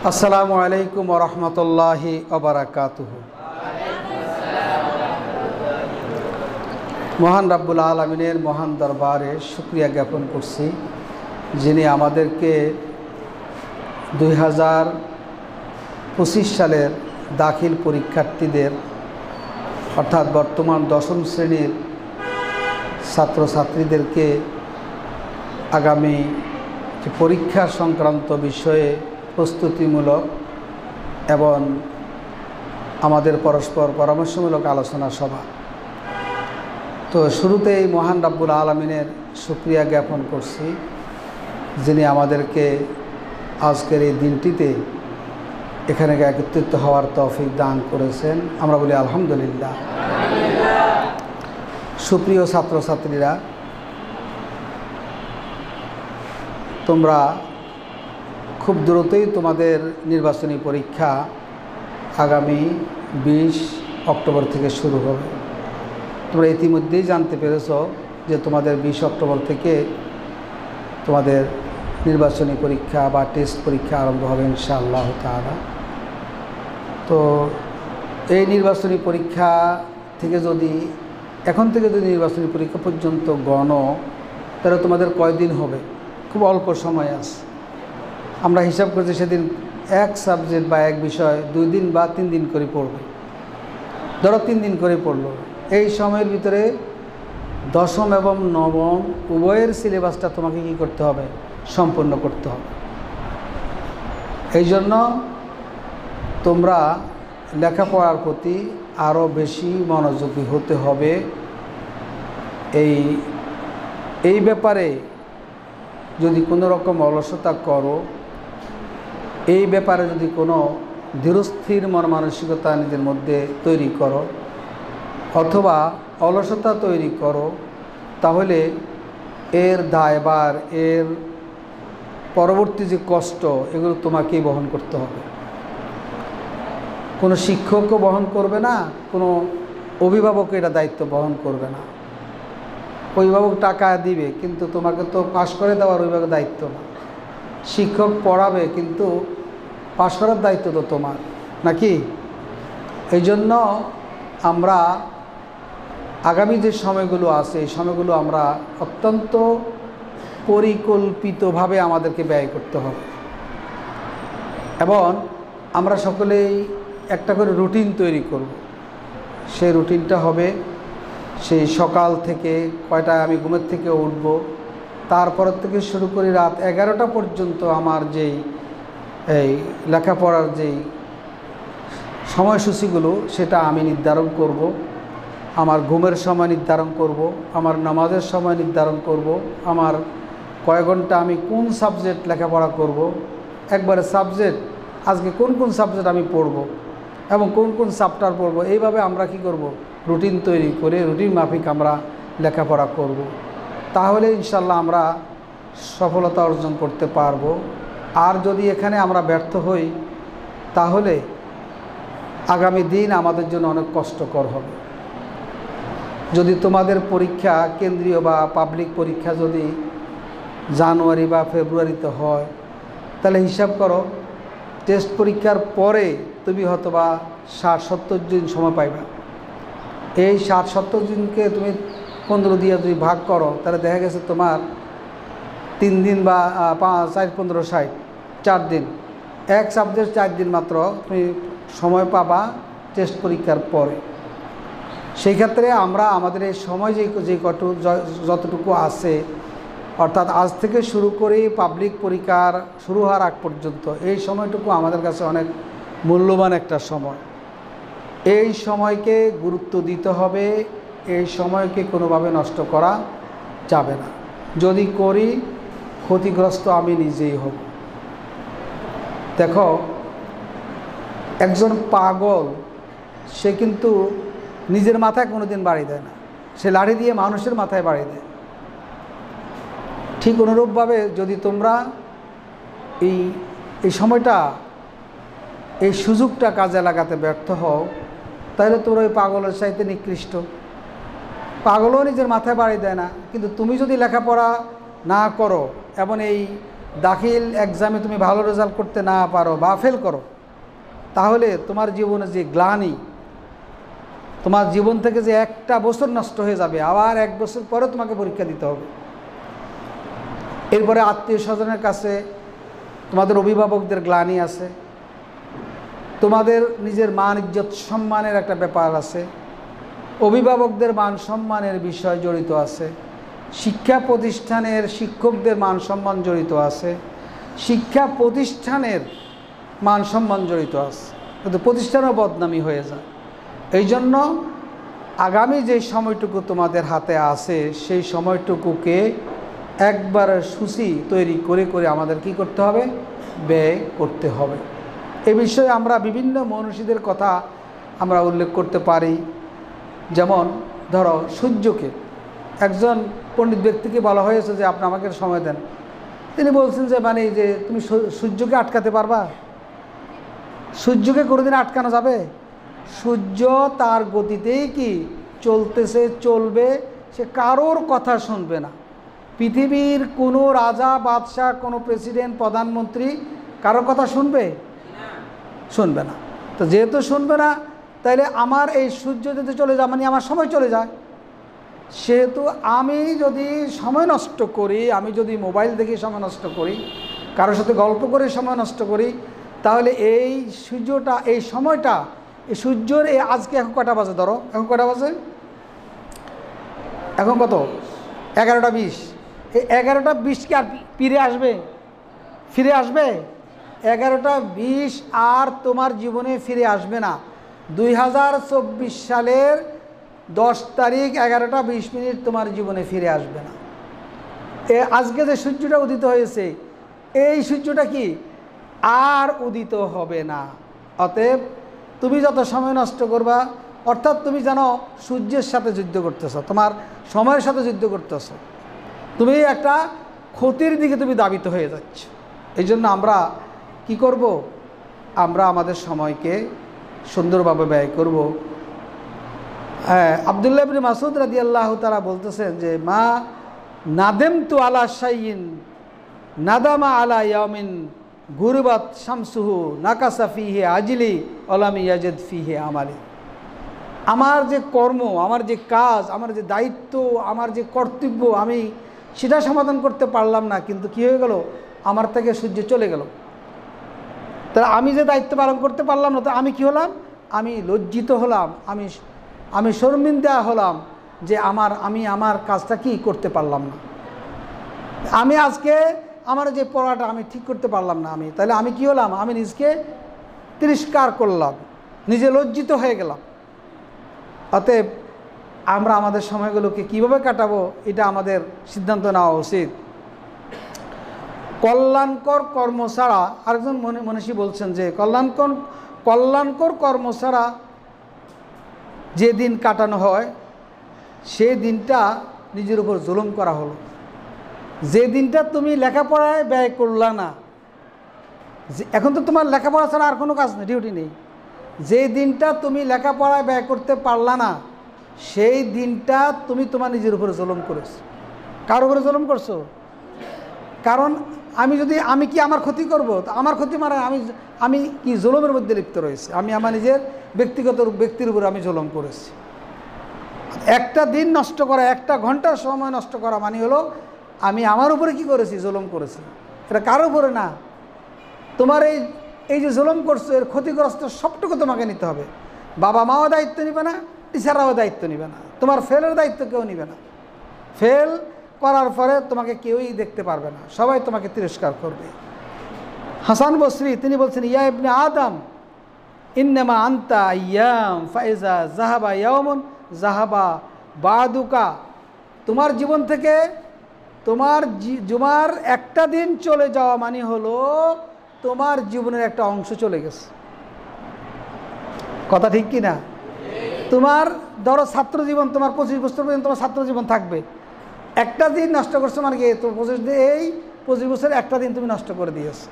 আসসালামু আলাইকুম ওয়া রাহমাতুল্লাহি ওয়া বারাকাতুহু। মহান রাব্বুল আলামিনের মহান দরবারে শুকরিয়া জ্ঞাপন করছি, যিনি আমাদেরকে 2025 সালের দাখিল পরীক্ষার্থীদের অর্থাৎ বর্তমান 10ম শ্রেণীর ছাত্রছাত্রীদেরকে আগামী পরীক্ষা সংক্রান্ত বিষয়ে প্রস্তুতিমূলক এবং আমাদের পরস্পর পরামর্শমূলক আলোচনা সভা। তো শুরুতেই মহান রাব্বুল আলামিনের শুকরিয়া জ্ঞাপন করছি, যিনি আমাদেরকে আজকের এই দিনটিতে এখানে একত্রিত হওয়ার তৌফিক দান করেছেন। আমরা বলি আলহামদুলিল্লাহ। সুপ্রিয় ছাত্রছাত্রীরা, তোমরা খুব দ্রুতই তোমাদের নির্বাচনী পরীক্ষা আগামী 20 অক্টোবর থেকে শুরু হবে। তোমরা ইতিমধ্যেই জানতে পেরেছ যে তোমাদের 20 অক্টোবর থেকে তোমাদের নির্বাচনী পরীক্ষা বা টেস্ট পরীক্ষা আরম্ভ হবে ইনশাআল্লাহ তাআলা। তো এই নির্বাচনী পরীক্ষা থেকে এখন থেকে যদি নির্বাচনী পরীক্ষা পর্যন্ত গণো, তাহলে তোমাদের কয়দিন হবে? খুব অল্প সময় আছে। আমরা হিসাব করছি সেদিন এক সাবজেক্ট বা এক বিষয় 2 দিন বা 3 দিন করে পড়বে। ধরো 3 দিন করে পড়লো। এই সময়ের ভিতরে 10ম এবং 9ম উভয়ের সিলেবাসটা তোমাকে কি করতে হবে? সম্পন্ন করতে হবে। এই জন্য তোমরা লেখাপড়ার প্রতি আরও বেশি মনোযোগী হতে হবে। এই ব্যাপারে যদি কোনো রকম অলসতা করো, এই ব্যাপারে যদি কোনো ধীরস্থির মন মানসিকতা নিজের মধ্যে তৈরি করো অথবা অলসতা তৈরি করো, তাহলে এর দায়ভার, এর পরবর্তী যে কষ্ট, এগুলো তোমাকেই বহন করতে হবে। কোনো শিক্ষকও বহন করবে না, কোনো অভিভাবকও এটা দায়িত্ব বহন করবে না। অভিভাবক টাকা দিবে, কিন্তু তোমাকে তো পাশ করে দেওয়ার অভিভাবকের দায়িত্ব না। শিক্ষক পড়াবে, কিন্তু পাশ করার দায়িত্ব তো তোমার, নাকি? এই জন্য আমরা আগামী যে সময়গুলো আছে, এই সময়গুলো আমরা অত্যন্ত পরিকল্পিতভাবে আমাদেরকে ব্যয় করতে হবে এবং আমরা সকলেই একটা করে রুটিন তৈরি করব। সেই রুটিনটা হবে সেই সকাল থেকে কয়টায় আমি ঘুমের থেকে উঠব, তারপর থেকে শুরু করি রাত 11টা পর্যন্ত আমার যেই লেখাপড়ার যেই সময়সূচিগুলো, সেটা আমি নির্ধারণ করব। আমার ঘুমের সময় নির্ধারণ করব, আমার নামাজের সময় নির্ধারণ করব, আমার কয় ঘন্টা আমি কোন সাবজেক্ট লেখাপড়া করব, একবারে সাবজেক্ট আজকে কোন কোন সাবজেক্ট আমি পড়ব এবং কোন কোন চ্যাপ্টার পড়ব। এইভাবে আমরা কি করব? রুটিন তৈরি করে রুটিন মাফিক আমরা লেখাপড়া করব। তাহলে ইনশাল্লাহ আমরা সফলতা অর্জন করতে পারব। আর যদি এখানে আমরা ব্যর্থ হই, তাহলে আগামী দিন আমাদের জন্য অনেক কষ্টকর হবে। যদি তোমাদের পরীক্ষা কেন্দ্রীয় বা পাবলিক পরীক্ষা যদি জানুয়ারি বা ফেব্রুয়ারিতে হয়, তাহলে হিসাব করো টেস্ট পরীক্ষার পরে তুমি হয়তোবা 60-70 দিন সময় পাইবা। এই 60-70 দিনকে তুমি 15 দিয়ে যদি ভাগ করো, তাহলে দেখা গেছে তোমার 3 দিন বা 4-15-60 4 দিন, এক সাবজেক্ট 4 দিন মাত্র তুমি সময় পাবা টেস্ট পরীক্ষার পরে। সেই ক্ষেত্রে আমরা আমাদের এই সময় যতটুকু আছে, অর্থাৎ আজ থেকে শুরু করে পাবলিক পরীক্ষার শুরু হওয়ার আগ পর্যন্ত, এই সময়টুকু আমাদের কাছে অনেক মূল্যবান একটা সময়। এই সময়কে গুরুত্ব দিতে হবে। এই সময়কে কোনোভাবে নষ্ট করা যাবে না। যদি করি, ক্ষতিগ্রস্ত আমি নিজেই হব। দেখো, একজন পাগল সে কিন্তু নিজের মাথায় কোনোদিন বাড়ি দেয় না, সে লাঠি দিয়ে মানুষের মাথায় বাড়ি দেয়। ঠিক অনুরূপভাবে যদি তোমরা এই সময়টা, এই সুযোগটা কাজে লাগাতে ব্যর্থ হও, তাহলে তোমরা ওই পাগলের চাইতে নিকৃষ্ট। পাগলও নিজের মাথায় বাড়ি দেয় না, কিন্তু তুমি যদি লেখাপড়া না করো এবং এই দাখিল এক্সামে তুমি ভালো রেজাল্ট করতে না পারো বা ফেল করো, তাহলে তোমার জীবনে যে গ্লানি, তোমার জীবন থেকে যে একটা বছর নষ্ট হয়ে যাবে, আবার 1 বছর পরে তোমাকে পরীক্ষা দিতে হবে। এরপরে আত্মীয় স্বজনের কাছে তোমাদের অভিভাবকদের গ্লানি আছে, তোমাদের নিজের মান ইজ্জত সম্মানের একটা ব্যাপার আছে, অভিভাবকদের মান সম্মানের বিষয় জড়িত আছে, শিক্ষা প্রতিষ্ঠানের শিক্ষকদের মান সম্মান জড়িত আছে, শিক্ষা প্রতিষ্ঠানের মান সম্মান জড়িত আছে, কিন্তু প্রতিষ্ঠানও বদনামি হয়ে যায়। এই জন্য আগামী যে সময়টুকু তোমাদের হাতে আছে সেই সময়টুকুকে একবার সূচি তৈরি করে করে আমাদের কি করতে হবে? ব্যয় করতে হবে। এ বিষয়ে আমরা বিভিন্ন মনীষীদের কথা আমরা উল্লেখ করতে পারি। যেমন ধরো সূর্যকে, একজন পণ্ডিত ব্যক্তিকে বলা হয়েছে যে আপনি আমাকে সময় দেন। তিনি বলছেন যে মানে যে তুমি সূর্যকে আটকাতে পারবা? সূর্যকে কোনোদিন আটকানো যাবে? সূর্য তার গতিতেই কি চলতেছে, চলবে, সে কারোর কথা শুনবে না। পৃথিবীর কোনো রাজা, বাদশাহ, কোনো প্রেসিডেন্ট, প্রধানমন্ত্রী কারোর কথা শুনবে? শুনবে না। তো যেহেতু শুনবে না, তাইলে আমার এই সূর্য যদি চলে যায় মানে আমার সময় চলে যায়। সেহেতু আমি যদি সময় নষ্ট করি, আমি যদি মোবাইল দেখে সময় নষ্ট করি, কারোর সাথে গল্প করে সময় নষ্ট করি, তাহলে এই সূর্যটা, এই সময়টা, এই সূর্যের এই আজকে এখন কটা বাজে? ধরো এখন কটা বাজে? এখন কত? 11টা 20। এই 11টা 20 কি আর ফিরে আসবে? ফিরে আসবে? 11টা 20 আর তোমার জীবনে ফিরে আসবে না। 2024 সালের 10 তারিখ 11টা 20 তোমার জীবনে ফিরে আসবে না। আজকে যে সূর্যটা উদিত হয়েছে, এই সূর্যটা কি আর উদিত হবে না। অতএব তুমি যত সময় নষ্ট করবা, অর্থাৎ তুমি জানো সূর্যের সাথে যুদ্ধ করতেছ, তোমার সময়ের সাথে যুদ্ধ করতেছ, তুমি একটা ক্ষতির দিকে তুমি ধাবিত হয়ে যাচ্ছ। এই জন্য আমরা কি করব? আমরা আমাদের সময়কে সুন্দরভাবে ব্যয় করব। আব্দুল্লাহ ইবনে মাসউদ রাদিয়াল্লাহু তাআলা বলতেছেন যে মা নাদেমতু আলা শাইইন নাদামা আলা ইয়ামিন গুরবাত শামসুহু নাকাসা ফিহি আজলি ওয়ালাম ইয়াজিদ ফিহি আমালি। আমার যে কর্ম, আমার যে কাজ, আমার যে দায়িত্ব, আমার যে কর্তব্য, আমি সেটা সমাধান করতে পারলাম না, কিন্তু কি হয়ে গেল? আমার থেকে সূর্য চলে গেল। তাহলে আমি যে দায়িত্ব পালন করতে পারলাম না, তো আমি কি হলাম? আমি লজ্জিত হলাম, আমি শর্মিন্দা হলাম যে আমি আমার কাজটা কি করতে পারলাম না। আমি আজকে আমার যে পড়াটা আমি ঠিক করতে পারলাম না, তাহলে আমি কি হলাম? আমি নিজকে তিরস্কার করলাম, নিজে লজ্জিত হয়ে গেলাম। অতএব আমরা আমাদের সময়গুলোকে কিভাবে কাটাবো এটা আমাদের সিদ্ধান্ত নেওয়া উচিত। কল্যাণকর কর্ম ছাড়া, আরেকজন মনীষী বলছেন যে কল্যাণকর কর্ম ছাড়া যে দিন কাটানো হয় সে দিনটা নিজের উপর জুলুম করা হলো। যে দিনটা তুমি লেখাপড়ায় ব্যয় করলা না, এখন তো তোমার লেখাপড়া ছাড়া আর কোনো কাজ নেই, ডিউটি নেই। যে দিনটা তুমি লেখাপড়ায় ব্যয় করতে পারলা না, সেই দিনটা তুমি তোমার নিজের উপরে জুলুম করেছো। কার উপরে জুলুম করছো? কারণ আমি কি আমার ক্ষতি করব? আমার ক্ষতি মানে আমি কি জুলুমের মধ্যে লিপ্ত রয়েছে, আমি আমার নিজের ব্যক্তির উপরে আমি জুলুম করেছি। একটা দিন নষ্ট করা, একটা ঘন্টার সময় নষ্ট করা মানে হলো আমি আমার উপরে কি করেছি? জুলুম করেছি। এটা কারোর উপরে না। তোমার এই যে জুলুম করছো, এর ক্ষতিগ্রস্ত সবটুকু তোমাকে নিতে হবে। বাবা মাও দায়িত্ব নিবে না, টিচাররাও দায়িত্ব নিবে না, তোমার ফেলের দায়িত্ব কেউ নিবে না। ফেল করার পরে তোমাকে কেউই দেখতে পারবে না, সবাই তোমাকে তিরস্কার করবে। হাসান বসরি তিনি বলছেন, ইয়া ইবনে আদম ইন্নামা আনতা আইয়াম ফাইজা জাহাবা ইয়াউমুন জাহাবা বাদুকা। তোমার জীবন থেকে তোমার একটা দিন চলে যাওয়া মানে হলো তোমার জীবনের একটা অংশ চলে গেছে। কথা ঠিক কি না? তোমার ধরো ছাত্র জীবন, তোমার 25 বছর পর্যন্ত তোমার ছাত্র জীবন থাকবে। একটা দিন নষ্ট করছো মানে কি? তো 25 বছর একটা দিন তুমি নষ্ট করে দিয়েছো,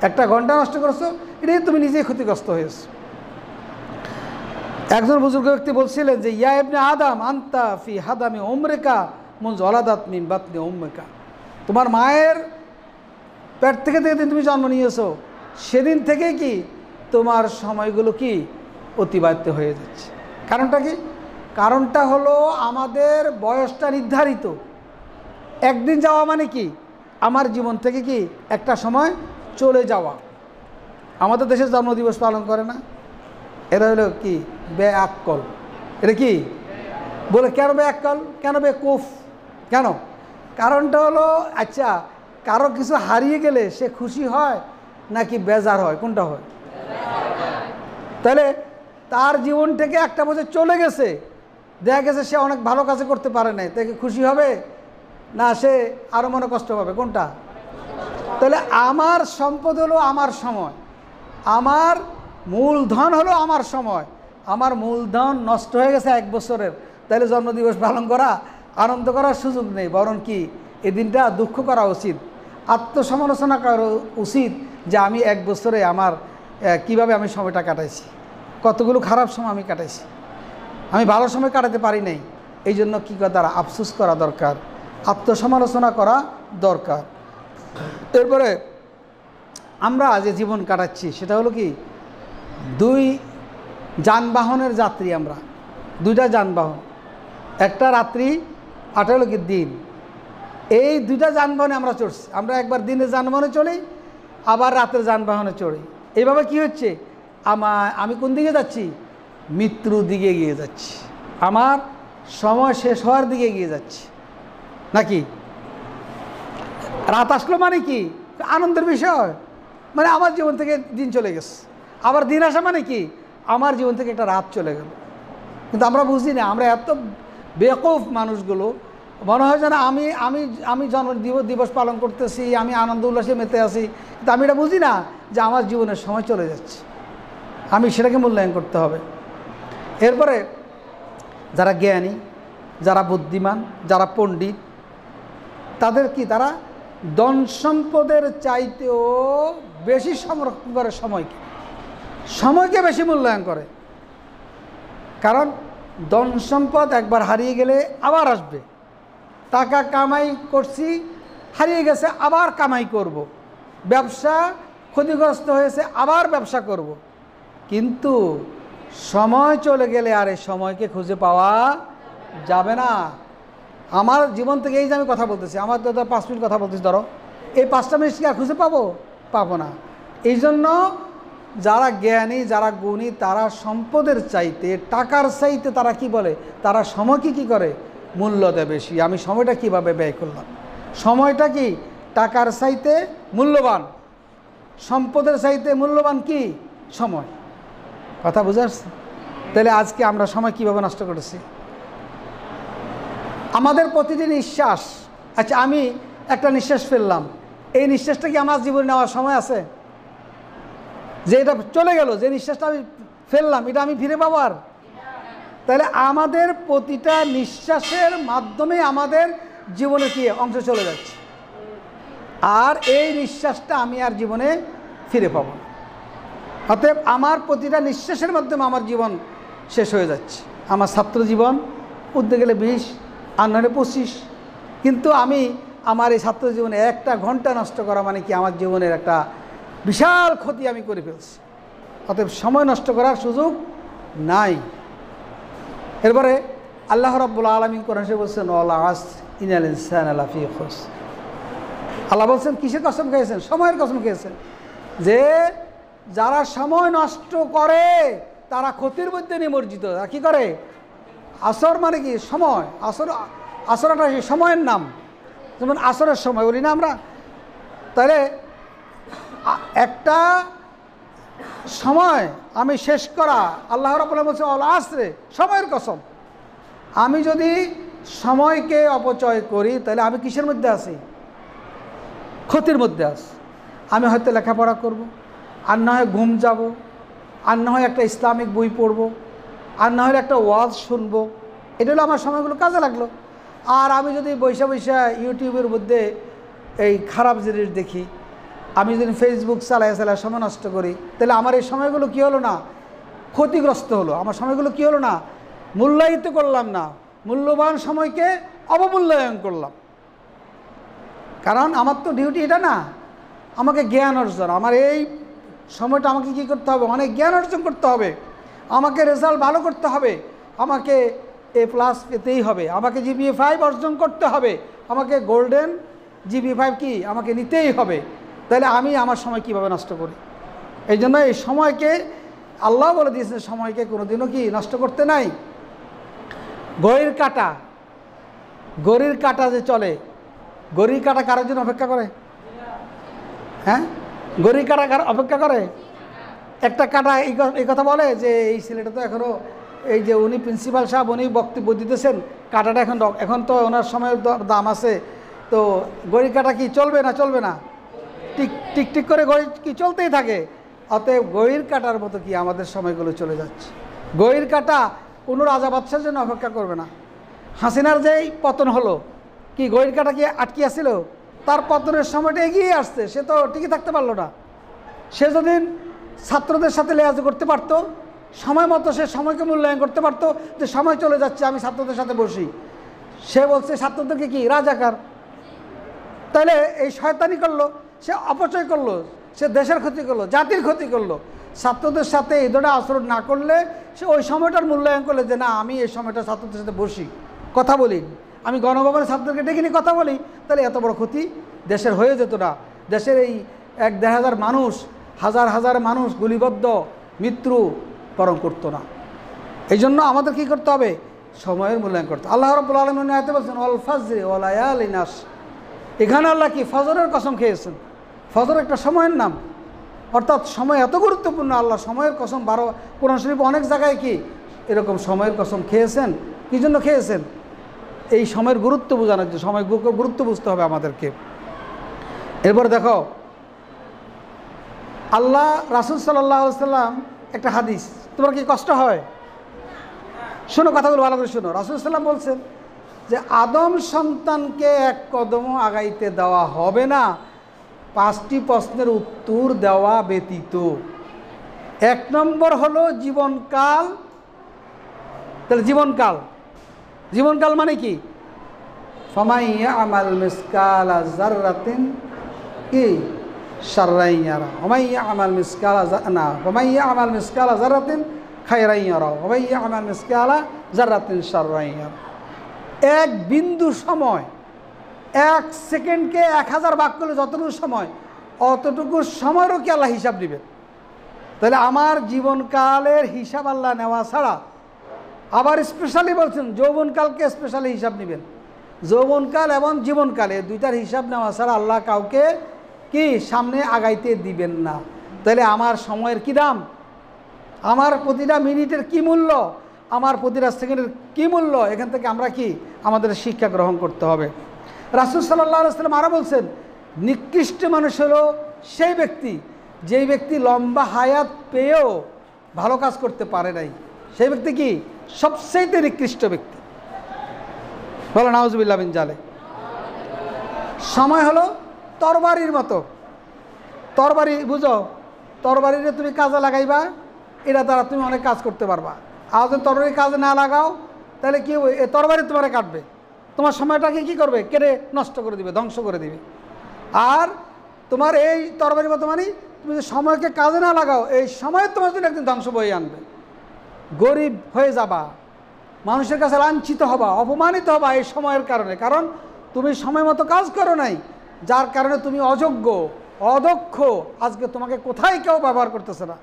একটা ঘন্টা নষ্ট করছো, এটাই তুমি নিজেই ক্ষতিগ্রস্ত হয়েছো। একজন বুজুর্গ ব্যক্তি বলছিলেন যে ইয়া ইবনে আদম আনতা ফি হাদামি উমরিকা মুনযু ওয়ালাদাত মিন বাতনি উম্মিকা। তোমার মায়ের পেট থেকে তুমি জন্ম নিয়েছো সেদিন থেকে কি তোমার সময়গুলো কি অতিবাহিত হয়ে যাচ্ছে। কারণটা কি? কারণটা হলো আমাদের বয়সটা নির্ধারিত। একদিন যাওয়া মানে কি আমার জীবন থেকে কি একটা সময় চলে যাওয়া। আমাদের দেশে জন্মদিবস পালন করে না, এরা হলো কি বেআক্কল। এটা কি বলে কেন বেআক্কল, কেন বেকুফ, কেন? কারণটা হলো আচ্ছা কারো কিছু হারিয়ে গেলে সে খুশি হয় নাকি বেজার হয়? কোনটা হয়? তাহলে তার জীবন থেকে একটা বছর চলে গেছে, দেখা গেছে সে অনেক ভালো কাজ করতে পারে নাই, তাকে খুশি হবে না সে আরও মনে কষ্ট পাবে? কোনটা? তাহলে আমার সম্পদ হলো আমার সময়, আমার মূলধন হলো আমার সময়। আমার মূলধন নষ্ট হয়ে গেছে 1 বছরের, তাহলে জন্মদিবস পালন করা আনন্দ করার সুযোগ নেই, বরং কি এই দিনটা দুঃখ করা উচিত, আত্মসমালোচনা করা উচিত যে আমি 1 বছরে আমার কিভাবে আমি সময়টা কাটাইছি, কতগুলো খারাপ সময় আমি কাটাইছি, আমি ভালো সময় কাটাতে পারি নাই। এই জন্য কী করা তারা আফসোস করা দরকার, আত্মসমালোচনা করা দরকার। এরপরে আমরা যে জীবন কাটাচ্ছি সেটা হলো কি 2 যানবাহনের যাত্রী। আমরা 2টা যানবাহন, একটা রাত্রি আটা হলো কি দিন। এই 2টা যানবাহনে আমরা চড়ছি। আমরা একবার দিনের যানবাহনে চড়ি, আবার রাতের যানবাহনে চড়ি। এইভাবে কি হচ্ছে আমি কোন দিকে যাচ্ছি? মৃত্যুর দিকে এগিয়ে যাচ্ছি, আমার সময় শেষ হওয়ার দিকে এগিয়ে যাচ্ছি নাকি? রাত আসলো মানে কি আনন্দের বিষয়, মানে আমার জীবন থেকে দিন চলে গেছে। আবার দিন আসা মানে কি আমার জীবন থেকে একটা রাত চলে গেল। কিন্তু আমরা বুঝি না, আমরা এত বেকুফ মানুষগুলো, মনে হয় যেন আমি আমি আমি জন্ম দিবস পালন করতেছি, আমি আনন্দ উল্লাসে মেতে আছি, কিন্তু আমি এটা বুঝি না যে আমার জীবনের সময় চলে যাচ্ছে, আমি সেটাকে মূল্যায়ন করতে হবে। এরপরে যারা জ্ঞানী, যারা বুদ্ধিমান, যারা পণ্ডিত, তাদের কি তারা ধন সম্পদের চাইতেও বেশি সংরক্ষণ করে সময়কে বেশি মূল্যায়ন করে। কারণ ধন সম্পদ একবার হারিয়ে গেলে আবার আসবে, টাকা কামাই করছি হারিয়ে গেছে আবার কামাই করব, ব্যবসা ক্ষতিগ্রস্ত হয়েছে আবার ব্যবসা করব। কিন্তু সময় চলে গেলে আর এই সময়কে খুঁজে পাওয়া যাবে না। আমার জীবন থেকে এই যে আমি কথা বলতেছি, আমার তো 5 মিনিট কথা বলতেছি, ধরো এই 5টা মিনিট কি আর খুঁজে পাবো না। এই জন্য যারা জ্ঞানী, যারা গুণী, তারা সম্পদের চাইতে, টাকার চাইতে তারা কি বলে, তারা সময়কে কি করে মূল্য দেয় বেশি। আমি সময়টা কিভাবে ব্যয় করলাম, সময়টা কি টাকার চাইতে মূল্যবান, সম্পদের চাইতে মূল্যবান কি সময়। কথা বুঝে আসছে? তাহলে আজকে আমরা সময় কিভাবে নষ্ট করেছি? আমাদের প্রতিটি নিঃশ্বাস, আচ্ছা আমি একটা নিঃশ্বাস ফেললাম, এই নিঃশ্বাসটা কি আমার জীবনে নেওয়ার সময় আছে? যে এটা চলে গেল, যে নিঃশ্বাসটা আমি ফেললাম, এটা আমি ফিরে পাবো আর? তাহলে আমাদের প্রতিটা নিঃশ্বাসের মাধ্যমে আমাদের জীবনে কি অংশ চলে যাচ্ছে, আর এই নিঃশ্বাসটা আমি আর জীবনে ফিরে পাবো না। অতএব আমার প্রতিটা নিঃশ্বাসের মাধ্যমে আমার জীবন শেষ হয়ে যাচ্ছে। আমার ছাত্র জীবন উঠতে গেলে 20 আর নয় 25, কিন্তু আমি আমার এই ছাত্র জীবনে 1টা ঘন্টা নষ্ট করা মানে কি আমার জীবনের একটা বিশাল ক্ষতি আমি করে ফেলছি। অতএব সময় নষ্ট করার সুযোগ নাই। এরপরে আল্লাহ রাব্বুল আলামিন কোরআনে বলছেন ওয়াল আসর ইন্নাল ইনসানা লাফি খুসর। আল্লাহ বলছেন কিসের কসম খেয়েছেন? সময়ের কসম খেয়েছেন, যে যারা সময় নষ্ট করে তারা ক্ষতির মধ্যে নিমজ্জিত। তারা কী করে? আসর মানে কি সময়, আসরটা সময়ের নাম, যেমন আসরের সময় বলি না আমরা। তাহলে একটা সময় আমি শেষ করা, আল্লাহ রাব্বুল আলামিন বলছে ওয়াল আসরে, সময়ের কসম। আমি যদি সময়কে অপচয় করি তাহলে আমি কিসের মধ্যে আছি? ক্ষতির মধ্যে আছি। আমি হয়তো লেখাপড়া করব, আর না হয় ঘুম যাব, আর না হয় একটা ইসলামিক বই পড়ব, আর না হলে একটা ওয়াজ শুনবো। এটা হলো আমার সময়গুলো কাজে লাগলো। আর আমি যদি বৈশা ইউটিউবের মধ্যে এই খারাপ জিনিস দেখি, আমি যদি ফেসবুক চালাই সময় নষ্ট করি, তাহলে আমার এই সময়গুলো কী হলো না? ক্ষতিগ্রস্ত হলো। আমার সময়গুলো কী হলো না? মূল্যায়িত করলাম না, মূল্যবান সময়কে অবমূল্যায়ন করলাম। কারণ আমার তো ডিউটি এটা না, আমাকে জ্ঞান অর্জন, আমার এই সময়টা আমাকে কী করতে হবে, অনেক জ্ঞান অর্জন করতে হবে, আমাকে রেজাল্ট ভালো করতে হবে, আমাকে A+ পেতেই হবে, আমাকে GPA 5 অর্জন করতে হবে, আমাকে গোল্ডেন GPA 5 কি আমাকে নিতেই হবে। তাহলে আমি আমার সময় কিভাবে নষ্ট করি? এই জন্য এই সময়কে আল্লাহ বলে দিয়েছেন, সময়কে কোনোদিনও কি নষ্ট করতে নাই। ঘড়ির কাঁটা যে চলে, ঘড়ির কাঁটা কারোর জন্য অপেক্ষা করে? হ্যাঁ, ঘড়ির কাঁটা অপেক্ষা করে? একটা কাঁটা এই কথা বলে যে এই ছেলেটা তো এখনও, এই যে উনি প্রিন্সিপাল সাহেব উনি বক্তব্য দিতেছেন, কাঁটাটা এখন তো ওনার সময়ের দাম আছে, তো ঘড়ির কাঁটা কি চলবে না? টিক করে ঘড়ি কি চলতেই থাকে। অতএব ঘড়ির কাঁটার মতো কি আমাদের সময়গুলো চলে যাচ্ছে। ঘড়ির কাঁটা কোনো রাজা বাদশার জন্য অপেক্ষা করবে না। হাসিনার যেই পতন হলো, কি ঘড়ির কাঁটা কি আটকে আসছিল? তার পতনের সময়টা এগিয়ে আসছে, সে তো টিকে থাকতে পারলো না। সে যদি ছাত্রদের সাথে লেয়াজ করতে পারতো, সময় মতো সে সময়কে মূল্যায়ন করতে পারতো, যে সময় চলে যাচ্ছে আমি ছাত্রদের সাথে বসি। সে বলছে ছাত্রদেরকে কি রাজাকার। তাহলে এই শয়তানি করলো, সে অপচয় করলো, সে দেশের ক্ষতি করলো, জাতির ক্ষতি করলো। ছাত্রদের সাথে এই ধরনের আচরণ না করলে সে ওই সময়টার মূল্যায়ন করলে যে না আমি এই সময়টা ছাত্রদের সাথে বসি, কথা বলি, আমি গণভবনের ছাত্রদেরকে ডেকে নিয়ে কথা বলি, তাহলে এত বড় ক্ষতি দেশের হয়ে যেত না। দেশের এই 1-1.5 মানুষ, হাজার মানুষ গুলিবদ্ধ মৃত্যু বরণ করতো না। এই জন্য আমাদের কী করতে হবে? সময়ের মূল্যায়ন করতে। আল্লাহ রাব্বুল আলামিন আয়াতে বলছেন ওয়াল ফাজরি ওয়া লায়ালিন আশর। এখানে আল্লাহ কি ফজরের কসম খেয়েছেন। ফজর একটা সময়ের নাম, অর্থাৎ সময় এত গুরুত্বপূর্ণ। আল্লাহ সময়ের কসম কোরআন শরীফ অনেক জায়গায় কি এরকম সময়ের কসম খেয়েছেন। কী জন্য খেয়েছেন? এই সময়ের গুরুত্ব বোঝানোর জন্য। সময় গুরুত্ব বুঝতে হবে আমাদেরকে। এরপরে দেখো আল্লাহ রাসূল সাল্লাল্লাহু আলাইহি সাল্লাম একটা হাদিস, তোমার কি কষ্ট হয়? শোনো, কথাগুলো ভালো করে শোনো। রাসূল সাল্লাম বলছেন যে আদম সন্তানকে এক কদমও আগাইতে দেওয়া হবে না 5টি প্রশ্নের উত্তর দেওয়া ব্যতীত। 1 নম্বর হলো জীবনকাল। তাহলে জীবনকাল মানে কি? ফামান ইয়ামাল মিসকালা যাররাতিন কি শাররান ইয়ারা, ফামান ইয়ামাল মিসকালা যাররাতিন খায়রান ইয়ারা, ফামান ইয়ামাল মিসকালা যাররাতিন শাররান ইয়ারা। 1 বিন্দু সময়, 1 সেকেন্ডকে 1000 ভাগ করলে যতটুকু সময়, অতটুকু সময়ও কি আল্লাহ হিসাব নেবেন। তাহলে আমার জীবনকালের হিসাব আল্লাহ নেওয়া ছাড়া, আবার স্পেশালি বলছেন যৌবনকালকে স্পেশালি হিসাব নেবেন। যৌবনকাল এবং জীবনকালে দুইটার হিসাব নেওয়া ছাড়া আল্লাহ কাউকে কি সামনে আগাইতে দিবেন না। তাহলে আমার সময়ের কি দাম, আমার প্রতিটা মিনিটের কি মূল্য, আমার প্রতিটা সেকেন্ডের কি মূল্য, এখান থেকে আমরা কি আমাদের শিক্ষা গ্রহণ করতে হবে। রাসূল সাল্লাল্লাহু আলাইহি ওয়াসাল্লাম আরও বলছেন নিকৃষ্ট মানুষ হলো সেই ব্যক্তি যেই ব্যক্তি লম্বা হায়াত পেয়েও ভালো কাজ করতে পারে নাই। সেই ব্যক্তি কি সবচেয়ে নিকৃষ্ট ব্যক্তি। বলো নাউজুবিল্লাহ মিন জালিক। সময় হলো তরবারির মতো। তরবারি বুঝো, তরবারিরে তুমি কাজে লাগাইবা, এটা দ্বারা তুমি অনেক কাজ করতে পারবা। আর যদি তরবারি কাজে না লাগাও তাহলে কি হবে? এই তরবারি তোমার কাটবে, তোমার সময়টাকে কি করবে? কেটে নষ্ট করে দিবে, ধ্বংস করে দিবে। আর তোমার এই তরবারির মতো মানে তুমি যদি সময়কে কাজে না লাগাও, এই সময় তোমার জন্য একদিন ধ্বংস বয়ে আনবে। গরিব হয়ে যাবা, মানুষের কাছে লাঞ্ছিত হবা, অপমানিত হবা এই সময়ের কারণে। কারণ তুমি সময় মতো কাজ করো নাই, যার কারণে তুমি অযোগ্য, অদক্ষ। আজকে তোমাকে কোথায় কেউ ব্যবহার করতেছে না।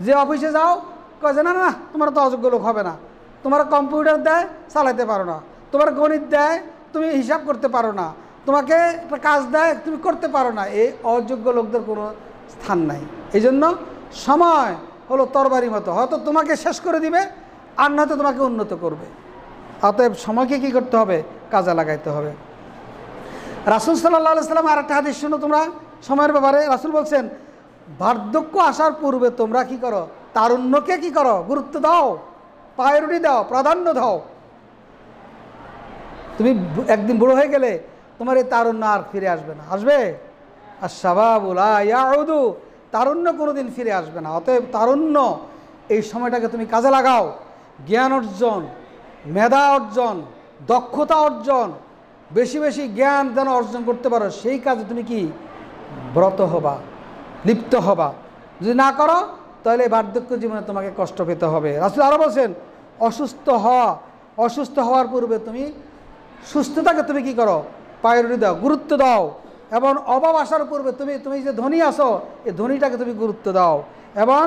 যে অফিসে যাও কয় যে না না তোমার তো অযোগ্য লোক হবে না, তোমার কম্পিউটার দেয় চালাতে পারো না, তোমার গণিত দেয় তুমি হিসাব করতে পারো না, তোমাকে একটা কাজ দেয় তুমি করতে পারো না। এই অযোগ্য লোকদের কোনো স্থান নাই। এই জন্য সময় হলো তরবারি মতো, হয়তো তোমাকে শেষ করে দিবে আর নয়তো তোমাকে উন্নত করবে। অতএব সময়কে কী করতে হবে? কাজে লাগাইতে হবে। রাসূল সাল্লাল্লাহু আলাইহি ওয়াসাল্লাম আর একটা হাদিস শুনো তোমরা সময়ের ব্যাপারে। রাসূল বলছেন বার্ধক্য আসার পূর্বে তোমরা কি করো? তারুণ্যকে কি করো? গুরুত্ব দাও, প্রায়োরিটি দাও, প্রাধান্য দাও। তুমি একদিন বুড়ো হয়ে গেলে তোমার এই তারুণ্য আর ফিরে আসবে না। আসবে? আশ-শাবাবু লা ইয়াউদু, তারুণ্য কোনোদিন ফিরে আসবে না। অতএব তারুণ্য এই সময়টাকে তুমি কাজে লাগাও। জ্ঞান অর্জন, মেধা অর্জন, দক্ষতা অর্জন, বেশি বেশি জ্ঞান যেন অর্জন করতে পারো, সেই কাজে তুমি কি ব্রত হবা, লিপ্ত হবা। যদি না করো তাহলে বার্ধক্য জীবনে তোমাকে কষ্ট পেতে হবে। রাসূল আরও বলছেন, অসুস্থ হওয়ার পূর্বে তুমি সুস্থতাকে তুমি কি করো, প্রায়োরিটি দাও, গুরুত্ব দাও। এবং অভাব আসার পূর্বে তুমি যে ধনী আছো, এই ধনীটাকে তুমি গুরুত্ব দাও। এবং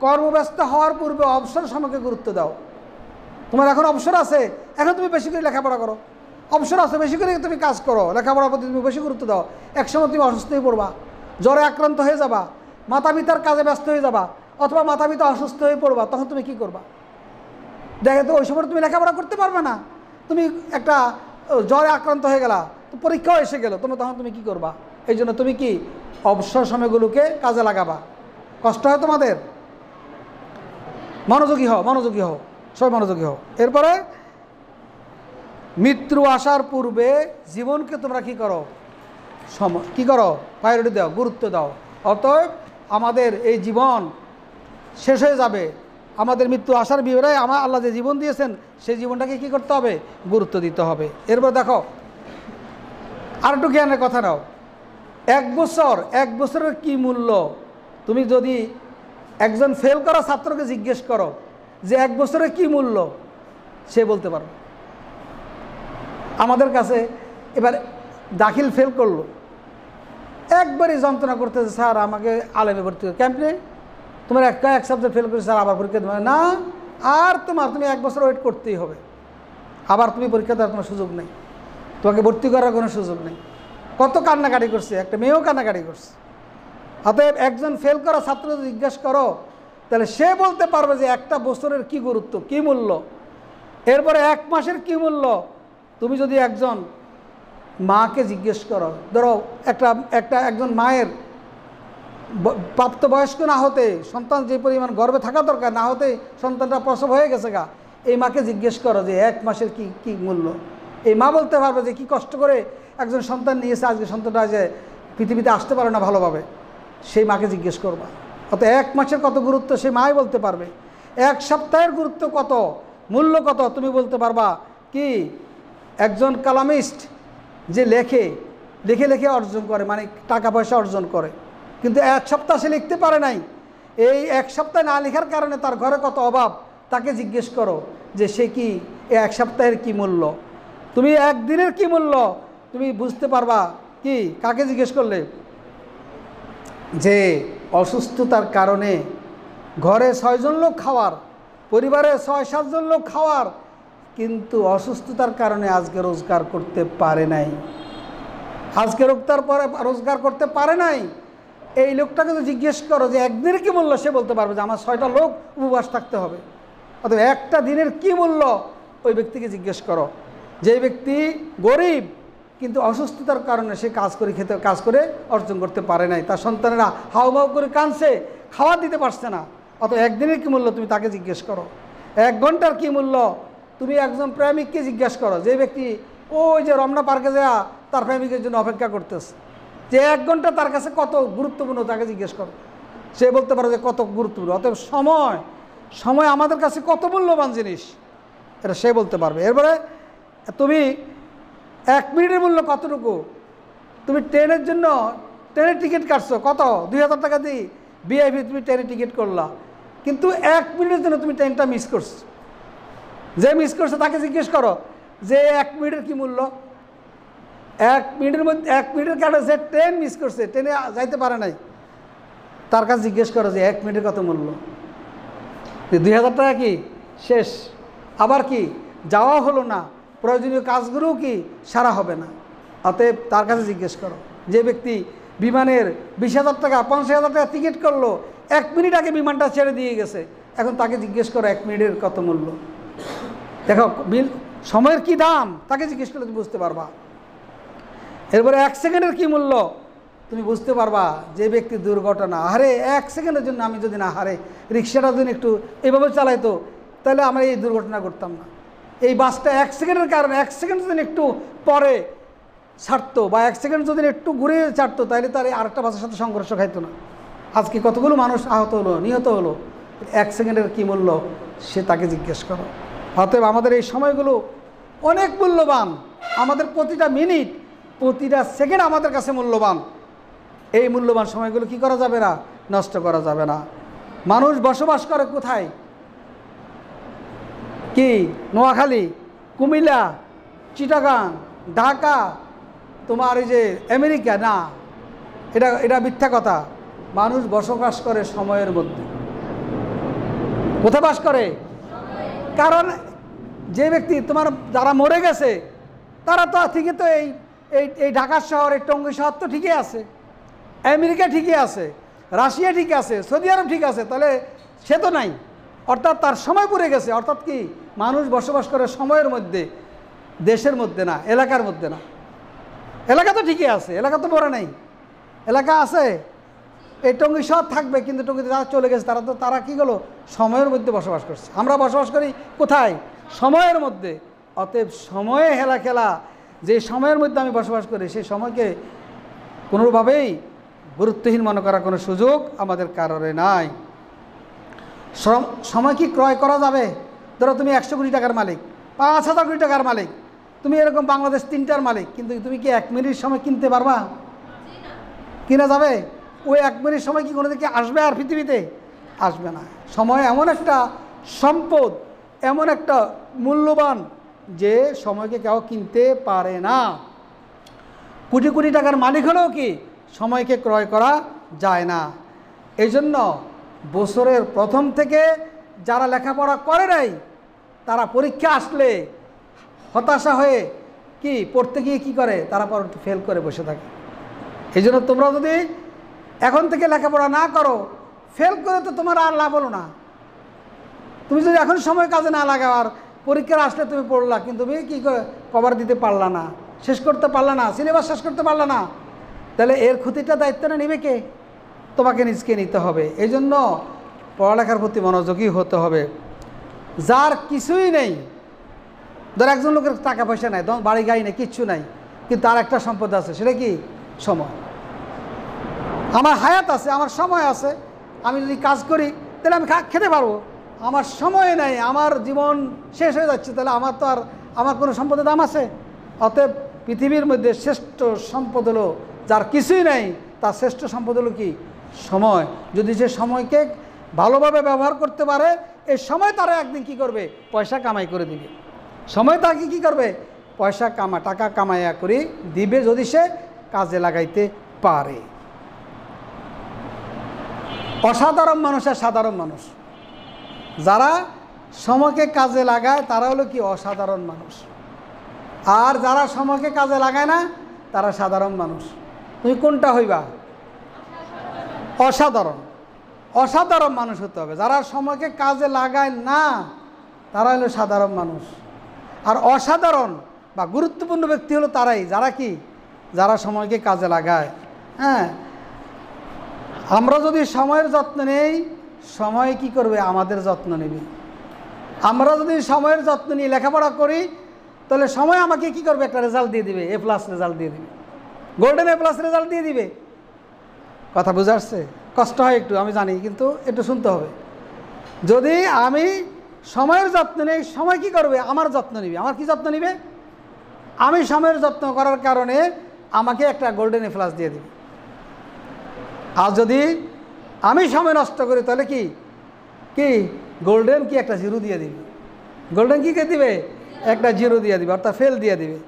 কর্মব্যস্ত হওয়ার পূর্বে অবসর সময়কে গুরুত্ব দাও। তোমার এখন অবসর আছে, এখন তুমি বেশি করে লেখাপড়া করো। অবসর আছে, বেশি করে তুমি কাজ করো, লেখাপড়ার প্রতি তুমি বেশি গুরুত্ব দাও। একসময় তুমি অসুস্থ হয়ে পড়বা, জ্বরে আক্রান্ত হয়ে যাবা, মাতা পিতার কাজে ব্যস্ত হয়ে যাবা, অথবা মাতা পিতা অসুস্থ হয়ে পড়বা, তখন তুমি কি করবা? দেখে তো ওই সময় তুমি লেখাপড়া করতে পারবে না। তুমি একটা জ্বরে আক্রান্ত হয়ে গেলা, তো পরীক্ষাও এসে গেল, তখন তুমি কি করবা? এই জন্য তুমি কি অবসর সময়গুলোকে কাজে লাগাবা। কষ্ট হয় তোমাদের, মনোযোগী হও, সবাই মনোযোগী হও। এরপরে মৃত্যু আসার পূর্বে জীবনকে তোমরা কি করো, প্রায়োরিটি দাও, গুরুত্ব দাও। অতএব আমাদের এই জীবন শেষ হয়ে যাবে, আমাদের মৃত্যু আসার বিবরে আল্লাহ যে জীবন দিয়েছেন সেই জীবনটাকে কি করতে হবে, গুরুত্ব দিতে হবে। এরপর দেখো আর একটু জ্ঞানের কথা নাও। এক বছরের কি মূল্য, তুমি যদি একজন ফেল করা ছাত্রকে জিজ্ঞেস করো যে 1 বছরের কি মূল্য, সে বলতে পারবে। আমাদের কাছে এবার দাখিল ফেল করলো, একবারই যন্ত্রণা করতেছে, স্যার আমাকে আলেমে ভর্তি করে ক্যাম্পে, তোমার এক সাবজেক্ট ফেল করেছে, স্যার আবার পরীক্ষা দেবে না। আর তুমি 1 বছর ওয়েট করতেই হবে, আবার তুমি পরীক্ষা দেওয়ার কোনো সুযোগ নেই, তোমাকে ভর্তি করার কোনো সুযোগ নেই। কত কান্নাকাটি করছে, একটা মেয়েও কান্নাকাটি করছে। অতএব একজন ফেল করা ছাত্র যদি জিজ্ঞেস করো, তাহলে সে বলতে পারবে যে 1 বছরের কি গুরুত্ব, কি মূল্য। এরপরে 1 মাসের কি মূল্য। তুমি যদি একজন মাকে জিজ্ঞেস করো, ধরো একজন মায়ের প্রাপ্তবয়স্ক না হতে, সন্তান যে পরিমাণ গর্ভে থাকা দরকার না হতে সন্তানটা প্রসব হয়ে গেছে গা, এই মাকে জিজ্ঞেস করো যে 1 মাসের কি মূল্য। এই মা বলতে পারবে যে কি কষ্ট করে একজন সন্তান নিয়েছে, আজকে সন্তানটা যে পৃথিবীতে আসতে পারে না ভালোভাবে, সেই মাকে জিজ্ঞেস করবা। অত 1 মাসের কত গুরুত্ব সেই মাই বলতে পারবে। 1 সপ্তাহের গুরুত্ব কত, মূল্য কত তুমি বলতে পারবা। কি একজন কালামিস্ট যে লেখে অর্জন করে, মানে টাকা পয়সা অর্জন করে, কিন্তু 1 সপ্তাহ সে লিখতে পারে নাই। এই 1 সপ্তাহ না লেখার কারণে তার ঘরে কত অভাব, তাকে জিজ্ঞেস করো যে সে কি 1 সপ্তাহের কি মূল্য। তুমি 1 দিনের কি মূল্য তুমি বুঝতে পারবা। কি কাকে জিজ্ঞেস করলে? যে অসুস্থতার কারণে ঘরে 6 জন লোক খাওয়ার, পরিবারে 6-7 জন লোক খাওয়ার, কিন্তু অসুস্থতার কারণে আজকে রোজগার করতে পারে নাই, রোজগার করতে পারে নাই। এই লোকটাকে যদি জিজ্ঞেস করো যে 1 দিনের কি মূল্য, সে বলতে পারবে যে আমার 6টা লোক উপবাস থাকতে হবে। অথবা 1টা দিনের কি মূল্য ওই ব্যক্তিকে জিজ্ঞেস করো। যে ব্যক্তি গরিব কিন্তু অসুস্থতার কারণে সে কাজ করে অর্জন করতে পারে নাই, তার সন্তানেরা হাউমাউ করে কাঁদছে, খাওয়া দিতে পারছে না। অত 1 দিনের কি মূল্য তুমি তাকে জিজ্ঞেস করো। 1 ঘন্টার কি মূল্য তুমি একজন প্রেমিককে জিজ্ঞেস করো, যে ব্যক্তি ওই যে রমনা পার্কে যাওয়া তার প্রেমিকের জন্য অপেক্ষা করতেছে, যে 1 ঘন্টা তার কাছে কত গুরুত্বপূর্ণ তাকে জিজ্ঞেস করো, সে বলতে পারে যে কত গুরুত্বপূর্ণ। অতএব সময় আমাদের কাছে কত মূল্যবান জিনিস, এটা সে বলতে পারবে। এরপরে তুমি 1 মিনিটের মূল্য কতটুকু। তুমি ট্রেনের টিকিট কাটছো, কত 2000 টাকা দিয়ে ভিআইপি তুমি ট্রেনের টিকিট করলা, কিন্তু 1 মিনিটের জন্য তুমি ট্রেনটা মিস করছো। যে মিস করছে তাকে জিজ্ঞেস করো যে 1 মিনিটের কি মূল্য। 1 মিনিটের কারণে যে ট্রেন মিস করছে, ট্রেনে যাইতে পারে নাই, তার কাছে জিজ্ঞেস করো যে 1 মিনিটের কত মূল্য। 2000 টাকা কি শেষ, আবার কি যাওয়া হলো না, প্রয়োজনীয় কাজগুলোও কি সারা হবে না। অতএব তার কাছে জিজ্ঞেস করো। যে ব্যক্তি বিমানের 20,000 টাকা 50,000 টাকা টিকিট করলো, 1 মিনিট আগে বিমানটা ছেড়ে দিয়ে গেছে, এখন তাকে জিজ্ঞেস করো 1 মিনিটের কত মূল্য। দেখো সময়ের কি দাম, তাকে জিজ্ঞেস করলে তুমি বুঝতে পারবা। এরপরে 1 সেকেন্ডের কি মূল্য তুমি বুঝতে পারবা। যে ব্যক্তি দুর্ঘটনা, আরে 1 সেকেন্ডের জন্য আমি যদি না হারে রিক্সাটা যদি একটু এইভাবে চালাইতো, তাহলে আমরা এই দুর্ঘটনা করতাম না। এই বাসটা 1 সেকেন্ডের কারণে 1 সেকেন্ড যদি একটু পরে ছাড়তো, বা 1 সেকেন্ড যদি একটু ঘুরে ছাড়তো, তাহলে তার আরেকটা বাসের সাথে সংঘর্ষ খাইতো না। আজকে কতগুলো মানুষ আহত হলো, নিহত হলো। 1 সেকেন্ডের কী মূল্য সে তাকে জিজ্ঞেস করো। অতএব আমাদের এই সময়গুলো অনেক মূল্যবান, আমাদের প্রতিটা মিনিট প্রতিটা সেকেন্ড আমাদের কাছে মূল্যবান। এই মূল্যবান সময়গুলো কি করা যাবে না, নষ্ট করা যাবে না। মানুষ বসবাস করে কোথায়? কি নোয়াখালী, কুমিল্লা, চিটাগাং, ঢাকা, তোমার এই যে আমেরিকা? না, এটা মিথ্যা কথা। মানুষ বসবাস করে সময়ের মধ্যে। কোথায় বাস করে? কারণ যে ব্যক্তি তোমার যারা মরে গেছে তারা তো ঠিকই তো এই ঢাকা শহর, এই টঙ্গী শহর তো ঠিকই আছে, আমেরিকা ঠিকই আছে, রাশিয়া ঠিক আছে, সৌদি আরব ঠিক আছে, তাহলে সে তো নাই। অর্থাৎ তার সময় পড়ে গেছে। অর্থাৎ কি মানুষ বসবাস করে সময়ের মধ্যে, দেশের মধ্যে না, এলাকার মধ্যে না। এলাকা তো ঠিকই আছে, এলাকা তো মরে নাই, এলাকা আছে। এই টঙ্গী শহর থাকবে, কিন্তু টঙ্গীতে যারা চলে গেছে তারা কি হলো, সময়ের মধ্যে বসবাস করছে। আমরা বসবাস করি কোথায়? সময়ের মধ্যে। অতএব সময়ে হেলা খেলা, যে সময়ের মধ্যে আমি বসবাস করি সেই সময়কে কোনোভাবেই গুরুত্বহীন মনে করার কোনো সুযোগ আমাদের কারণে নাই। সময় কি ক্রয় করা যাবে? ধরো তুমি 100 কোটি টাকার মালিক, 5,000 কোটি টাকার মালিক, তুমি এরকম বাংলাদেশ 3টার মালিক, কিন্তু তুমি কি 1 মিনিট সময় কিনতে পারবা? কিনা যাবে? ওই 1 মিনিট সময় কি কোনো দিকে আসবে আর পৃথিবীতে? আসবে না। সময় এমন একটা সম্পদ, এমন একটা মূল্যবান, যে সময়কে কেউ কিনতে পারে না। কোটি কোটি টাকার মালিক হলেও কি সময়কে ক্রয় করা যায় না। এই জন্য বছরের প্রথম থেকে যারা লেখাপড়া করে নাই, তারা পরীক্ষা আসলে হতাশা হয়ে কি পড়তে গিয়ে কী করে, তারা পর ফেল করে বসে থাকে। এই জন্য তোমরা যদি এখন থেকে লেখাপড়া না করো, ফেল করে তো তোমার আর লাভ হলো না। তুমি যদি এখন সময় কাজে না লাগাও, আর পরীক্ষার আসলে তুমি পড়লা, কিন্তু তুমি কী করে কভার দিতে পারলা না, শেষ করতে পারলা না, সিলেবাস শেষ করতে পারলা না, তাহলে এর ক্ষতিটা দায়িত্বটা নেবে কে? তোমাকে নিজকে নিতে হবে। এই জন্য পড়ালেখার প্রতি মনোযোগী হতে হবে। যার কিছুই নেই, ধর একজন লোকের টাকা পয়সা নাই, বাড়ি গাড়ি নেই, কিচ্ছু নাই, কিন্তু তার একটা সম্পদ আছে, সেটা কি? সময়। আমার হায়াত আছে, আমার সময় আছে, আমি যদি কাজ করি তাহলে আমি খেতে পারবো। আমার সময় নাই, আমার জীবন শেষ হয়ে যাচ্ছে, তাহলে আমার তো আর আমার কোনো সম্পদের দাম আছে? অতএব পৃথিবীর মধ্যে শ্রেষ্ঠ সম্পদ হলো, যার কিছুই নাই তার শ্রেষ্ঠ সম্পদ হলো কি? সময়। যদি সে সময়কে ভালোভাবে ব্যবহার করতে পারে, এই সময় তারা একদিন কি করবে? পয়সা কামাই করে দিবে। সময় তাকে কি করবে? পয়সা টাকা কামাইয়া করে দিবে, যদি সে কাজে লাগাইতে পারে। অসাধারণ মানুষ আর সাধারণ মানুষ, যারা সময়কে কাজে লাগায় তারা হলো কি? অসাধারণ মানুষ। আর যারা সময়কে কাজে লাগায় না, তারা সাধারণ মানুষ। তুমি কোনটা হইবা? অসাধারণ। অসাধারণ মানুষ হতে হবে। যারা সময়কে কাজে লাগায় না, তারা হলো সাধারণ মানুষ। আর অসাধারণ বা গুরুত্বপূর্ণ ব্যক্তি হলো তারাই, যারা কি? যারা সময়কে কাজে লাগায়। হ্যাঁ, আমরা যদি সময়ের যত্ন নেই, সময় কি করবে? আমাদের যত্ন নেবে। আমরা যদি সময়ের যত্ন নিয়ে লেখাপড়া করি, তাহলে সময় আমাকে কি করবে? একটা রেজাল্ট দিয়ে দিবে, A+ রেজাল্ট দিয়ে দিবে, গোল্ডেন A+ রেজাল্ট দিয়ে দিবে। কথা বুঝে আসছে? কষ্ট হয় একটু, আমি জানি, কিন্তু একটু শুনতে হবে। যদি আমি সময়ের যত্ন নেই, সময় কি করবে? আমার যত্ন নিবে। আমার কি যত্ন নিবে? আমি সময়ের যত্ন করার কারণে আমাকে একটা গোল্ডেন A+ দিয়ে দিবে। আর যদি আমি সময় নষ্ট করি, তাহলে কি কি গোল্ডেন কি একটা 0 দিয়ে দিবে। গোল্ডেন কি কে দিবে? একটা 0 দিয়ে দিবে, অর্থাৎ ফেল দিয়ে দিবে।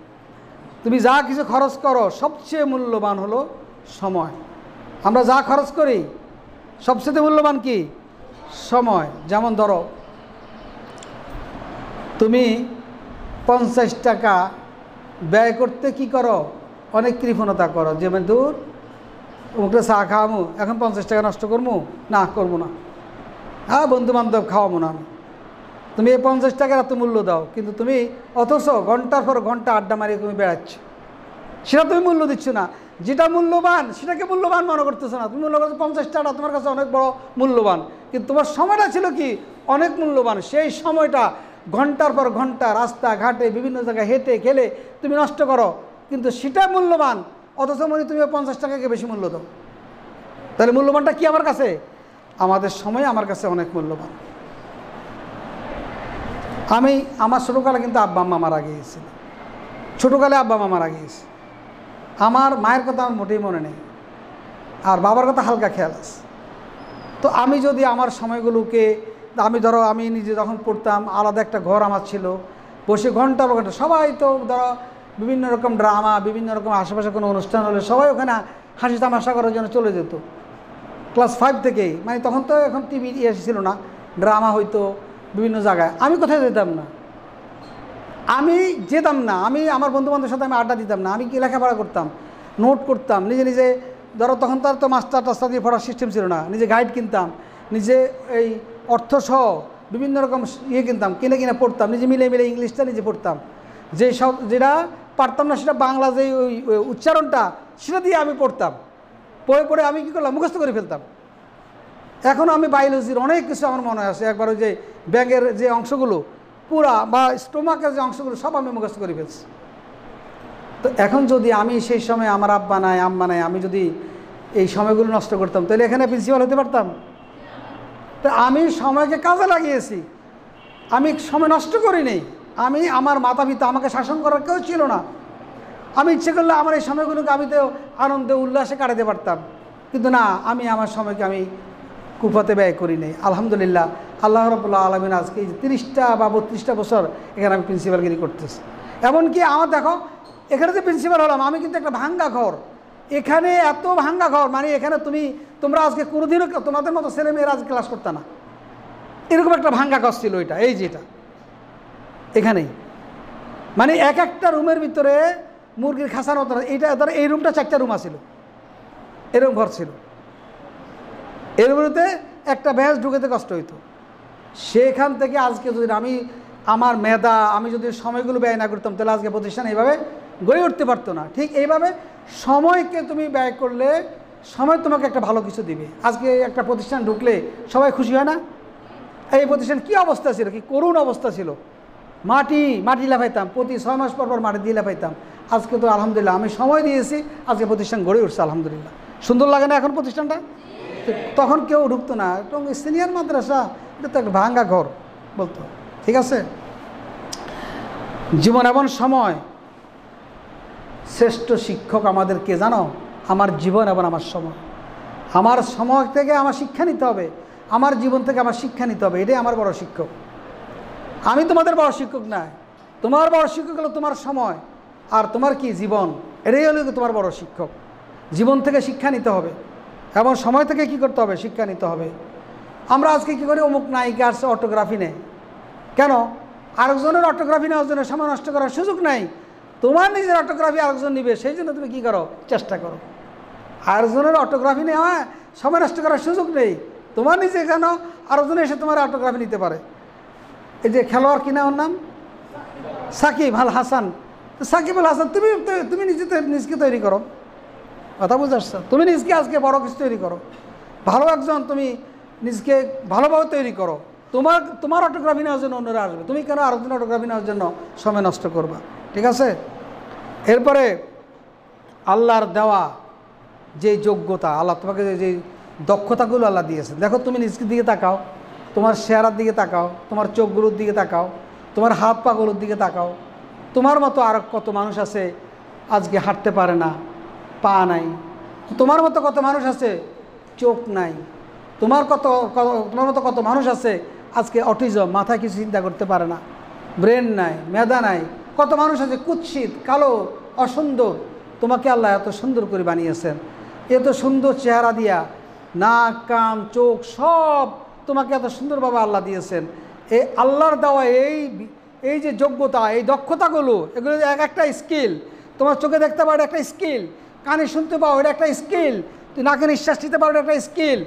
তুমি যা কিছু খরচ করো, সবচেয়ে মূল্যবান হলো সময়। আমরা যা খরচ করি, সবচেয়ে মূল্যবান কি? সময়। যেমন ধরো তুমি 50 টাকা ব্যয় করতে কি করো? অনেক কৃপণতা করো, যেমন দূর ওকে চা খাওয়ামো, এখন 50 টাকা নষ্ট করবো না, করবো না। হ্যাঁ, বন্ধু বান্ধব খাওয়াবো না। তুমি এই 50 টাকার এত মূল্য দাও, কিন্তু তুমি অথচ ঘন্টার পর ঘন্টা আড্ডা মারিয়ে তুমি বেড়াচ্ছ, সেটা তুমি মূল্য দিচ্ছ না। যেটা মূল্যবান সেটাকে মূল্যবান মনে করতেছো না। তুমি মনে করছো 50 টাকা তোমার কাছে অনেক বড় মূল্যবান, কিন্তু তোমার সময়টা ছিল কি? অনেক মূল্যবান। সেই সময়টা ঘন্টার পর ঘন্টা রাস্তাঘাটে বিভিন্ন জায়গায় হেঁটে খেলে তুমি নষ্ট করো, কিন্তু সেটা মূল্যবান, অথচ মনে তুমি 50 টাকাকে বেশি মূল্য দাও। তাহলে মূল্যবানটা কি আমার কাছে? আমাদের সময় আমার কাছে অনেক মূল্যবান। আমার ছোটোকালে কিন্তু আব্বা আম্মা মারা গিয়েছিল। ছোটোকালে আব্বা আম্মা মারা গিয়েছে। আমার মায়ের কথা আমার মোটেই মনে নেই। আর বাবার কথা হালকা খেয়াল আছে। তো আমি যদি আমার সময়গুলোকে, আমি নিজে যখন পড়তাম আলাদা একটা ঘর আমার ছিল, বসে ঘন্টার পর ঘন্টা, সবাই তো ধরো বিভিন্ন রকম ড্রামা, বিভিন্ন রকম আশেপাশে কোনো অনুষ্ঠান হলে সবাই ওখানে হাসি তামাশা করার জন্য চলে যেত ক্লাস 5 থেকেই। মানে তখন তো এখন টিভি এসেছিল না, ড্রামা হইতো বিভিন্ন জায়গায়, আমি কোথায় যেতাম না, আমি যেতাম না। আমি আমার বন্ধুবান্ধবের সাথে আমি আড্ডা দিতাম না, আমি কি লেখাপড়া করতাম, নোট করতাম নিজে নিজে। ধরো তখন তার তো মাস্টার টাস্টার দিয়ে পড়ার সিস্টেম ছিল না, নিজে গাইড কিনতাম, নিজে এই অর্থসহ বিভিন্ন রকম কিনতাম, কিনে পড়তাম, নিজে মিলে ইংলিশটা নিজে পড়তাম। যেটা পারতাম না সেটা বাংলা যে ওই উচ্চারণটা সেটা দিয়ে আমি পড়তাম, পড়ে আমি কী করলাম, মুখস্থ করে ফেলতাম। এখনও আমি বায়োলজির অনেক কিছু আমার মনে আছে, একবার ওই যে ব্যাঙের যে অংশগুলো পুরা বা স্টোমাকের যে অংশগুলো সব আমি মুখস্থ করে ফেলছি। তো এখন যদি আমি সেই সময় আমার আব্বা নাই আম্মা নাই, আমি যদি এই সময়গুলো নষ্ট করতাম তাহলে এখানে প্রিন্সিপাল হতে পারতাম? তো আমি সময়কে কাজে লাগিয়েছি, আমি সময় নষ্ট করিনি। আমি আমার মাতা পিতা, আমাকে শাসন করার কেউ ছিল না, আমি ইচ্ছে করলে আমার এই সময়গুলোকে আমি তো আনন্দে উল্লাসে কাটাতে পারতাম, কিন্তু না, আমি আমার সময়কে আমি কুফাতে ব্যয় করি নাই। আলহামদুলিল্লাহ, আল্লাহ রাব্বুল আলামিন আজকে এই 30টা বা 32টা বছর এখানে আমি প্রিন্সিপালগিরি করতেছি। এমনকি আমার দেখো এখানে যে প্রিন্সিপাল হলাম, আমি কিন্তু একটা ভাঙ্গা ঘর, এখানে এত ভাঙ্গা ঘর, মানে এখানে তোমরা আজকে কোনোদিনও তোমাদের মতো ছেলেমেয়েরা আজকে ক্লাস করতে না, এরকম একটা ভাঙ্গা ঘর ছিল এটা, এই যেটা এখানেই, মানে এক একটা রুমের ভিতরে মুরগির খাঁচার মতো। এইটা ধরো এই রুমটা 4টা রুম আছিল, এরকম ঘর ছিল, এর মধ্যে একটা ভ্যাস ঢুকেতে কষ্ট হইতো। সেখান থেকে আজকে যদি আমার মেধা, আমি যদি সময়গুলো ব্যয় না করতাম তাহলে আজকে প্রতিষ্ঠান এইভাবে গড়ে উঠতে পারতো না। ঠিক এইভাবে সময়কে তুমি ব্যয় করলে সময় তোমাকে একটা ভালো কিছু দিবে। আজকে একটা প্রতিষ্ঠান ঢুকলে সবাই খুশি হয় না? এই প্রতিষ্ঠান কী অবস্থা ছিল, কি করুণ অবস্থা ছিল, মাটি লাফাইতাম, প্রতি 6 মাস পর মাটি দিয়ে লাফাইতাম। আজকে তো আলহামদুলিল্লাহ আমি সময় দিয়েছি, আজকে প্রতিষ্ঠান গড়ে উঠছে আলহামদুলিল্লাহ। সুন্দর লাগে না এখন প্রতিষ্ঠানটা? তখন কেউ ঢুকতো না, এবং সিনিয়র মাদ্রাসা এটা তো একটা ভাঙ্গা ঘর বলতো। ঠিক আছে, জীবন এমন সময়, শ্রেষ্ঠ শিক্ষক আমাদের কে জানো? আমার জীবন এবং আমার সময়। আমার সময় থেকে আমার শিক্ষা নিতে হবে, আমার জীবন থেকে আমার শিক্ষা নিতে হবে, এটাই আমার বড় শিক্ষক। আমি তোমাদের বড় শিক্ষক নয়, তোমার বড় শিক্ষক হলো তোমার সময় আর তোমার কি জীবন, এটাই হলো তোমার বড় শিক্ষক। জীবন থেকে শিক্ষা নিতে হবে এবং সময় থেকে কি করতে হবে, শিক্ষা নিতে হবে। আমরা আজকে কী করি, অমুক নায়িকা আসছে অটোগ্রাফি নেই, কেন? আরেকজনের অটোগ্রাফি নেওয়ার জন্য সময় নষ্ট করার সুযোগ নাই। তোমার নিজের অটোগ্রাফি আরেকজন নিবে, সেই জন্য তুমি কী করো, চেষ্টা করো। আরেকজনের অটোগ্রাফি নেওয়া সময় নষ্ট করার সুযোগ নেই, তোমার নিজে কেন, আরেকজন এসে তোমার অটোগ্রাফি নিতে পারে। এই যে খেলোয়াড় কিনা, ওর নাম সাকিব আল হাসান। সাকিব আল হাসান, তুমি নিজকে তৈরি করো, কথা বুঝে আসছো? তুমি নিজকে আজকে বড় কিছু তৈরি করো, ভালো একজন তুমি নিজকে ভালোভাবে তৈরি করো। তোমার অটোগ্রাফি নেওয়ার জন্য অন্যরা আসবে, তুমি কেন আরেকজন অটোগ্রাফি নেওয়ার জন্য সময় নষ্ট করবা? ঠিক আছে। এরপরে আল্লাহর দেওয়া যে যোগ্যতা, আল্লাহ তোমাকে যে দক্ষতাগুলো আল্লাহ দিয়েছেন, দেখো তুমি নিজকে দিকে তাকাও, তোমার চেহারার দিকে তাকাও, তোমার চোখগুলোর দিকে তাকাও, তোমার হাত পাগুলোর দিকে তাকাও। তোমার মতো আর কত মানুষ আছে আজকে হাঁটতে পারে না, পা নাই। তোমার মতো কত মানুষ আছে চোখ নাই। তোমার মতো কত মানুষ আছে আজকে অটিজম, মাথায় কিছু চিন্তা করতে পারে না, ব্রেন নাই, মেধা নাই। কত মানুষ আছে কুৎসিত, কালো, অসুন্দর। তোমাকে আল্লাহ এত সুন্দর করে বানিয়েছেন, এত সুন্দর চেহারা দিয়া, নাক, কান, চোখ সব তোমাকে এত সুন্দরভাবে আল্লাহ দিয়েছেন। এই আল্লাহর দেওয়া এই যে যোগ্যতা, এই দক্ষতাগুলো, এগুলো এক একটা স্কিল। তোমার চোখে দেখতে পারো একটা স্কিল, কানে শুনতে পাও এটা একটা স্কিল, তুই নাকে নিঃশ্বাস নিতে পারো একটা স্কিল,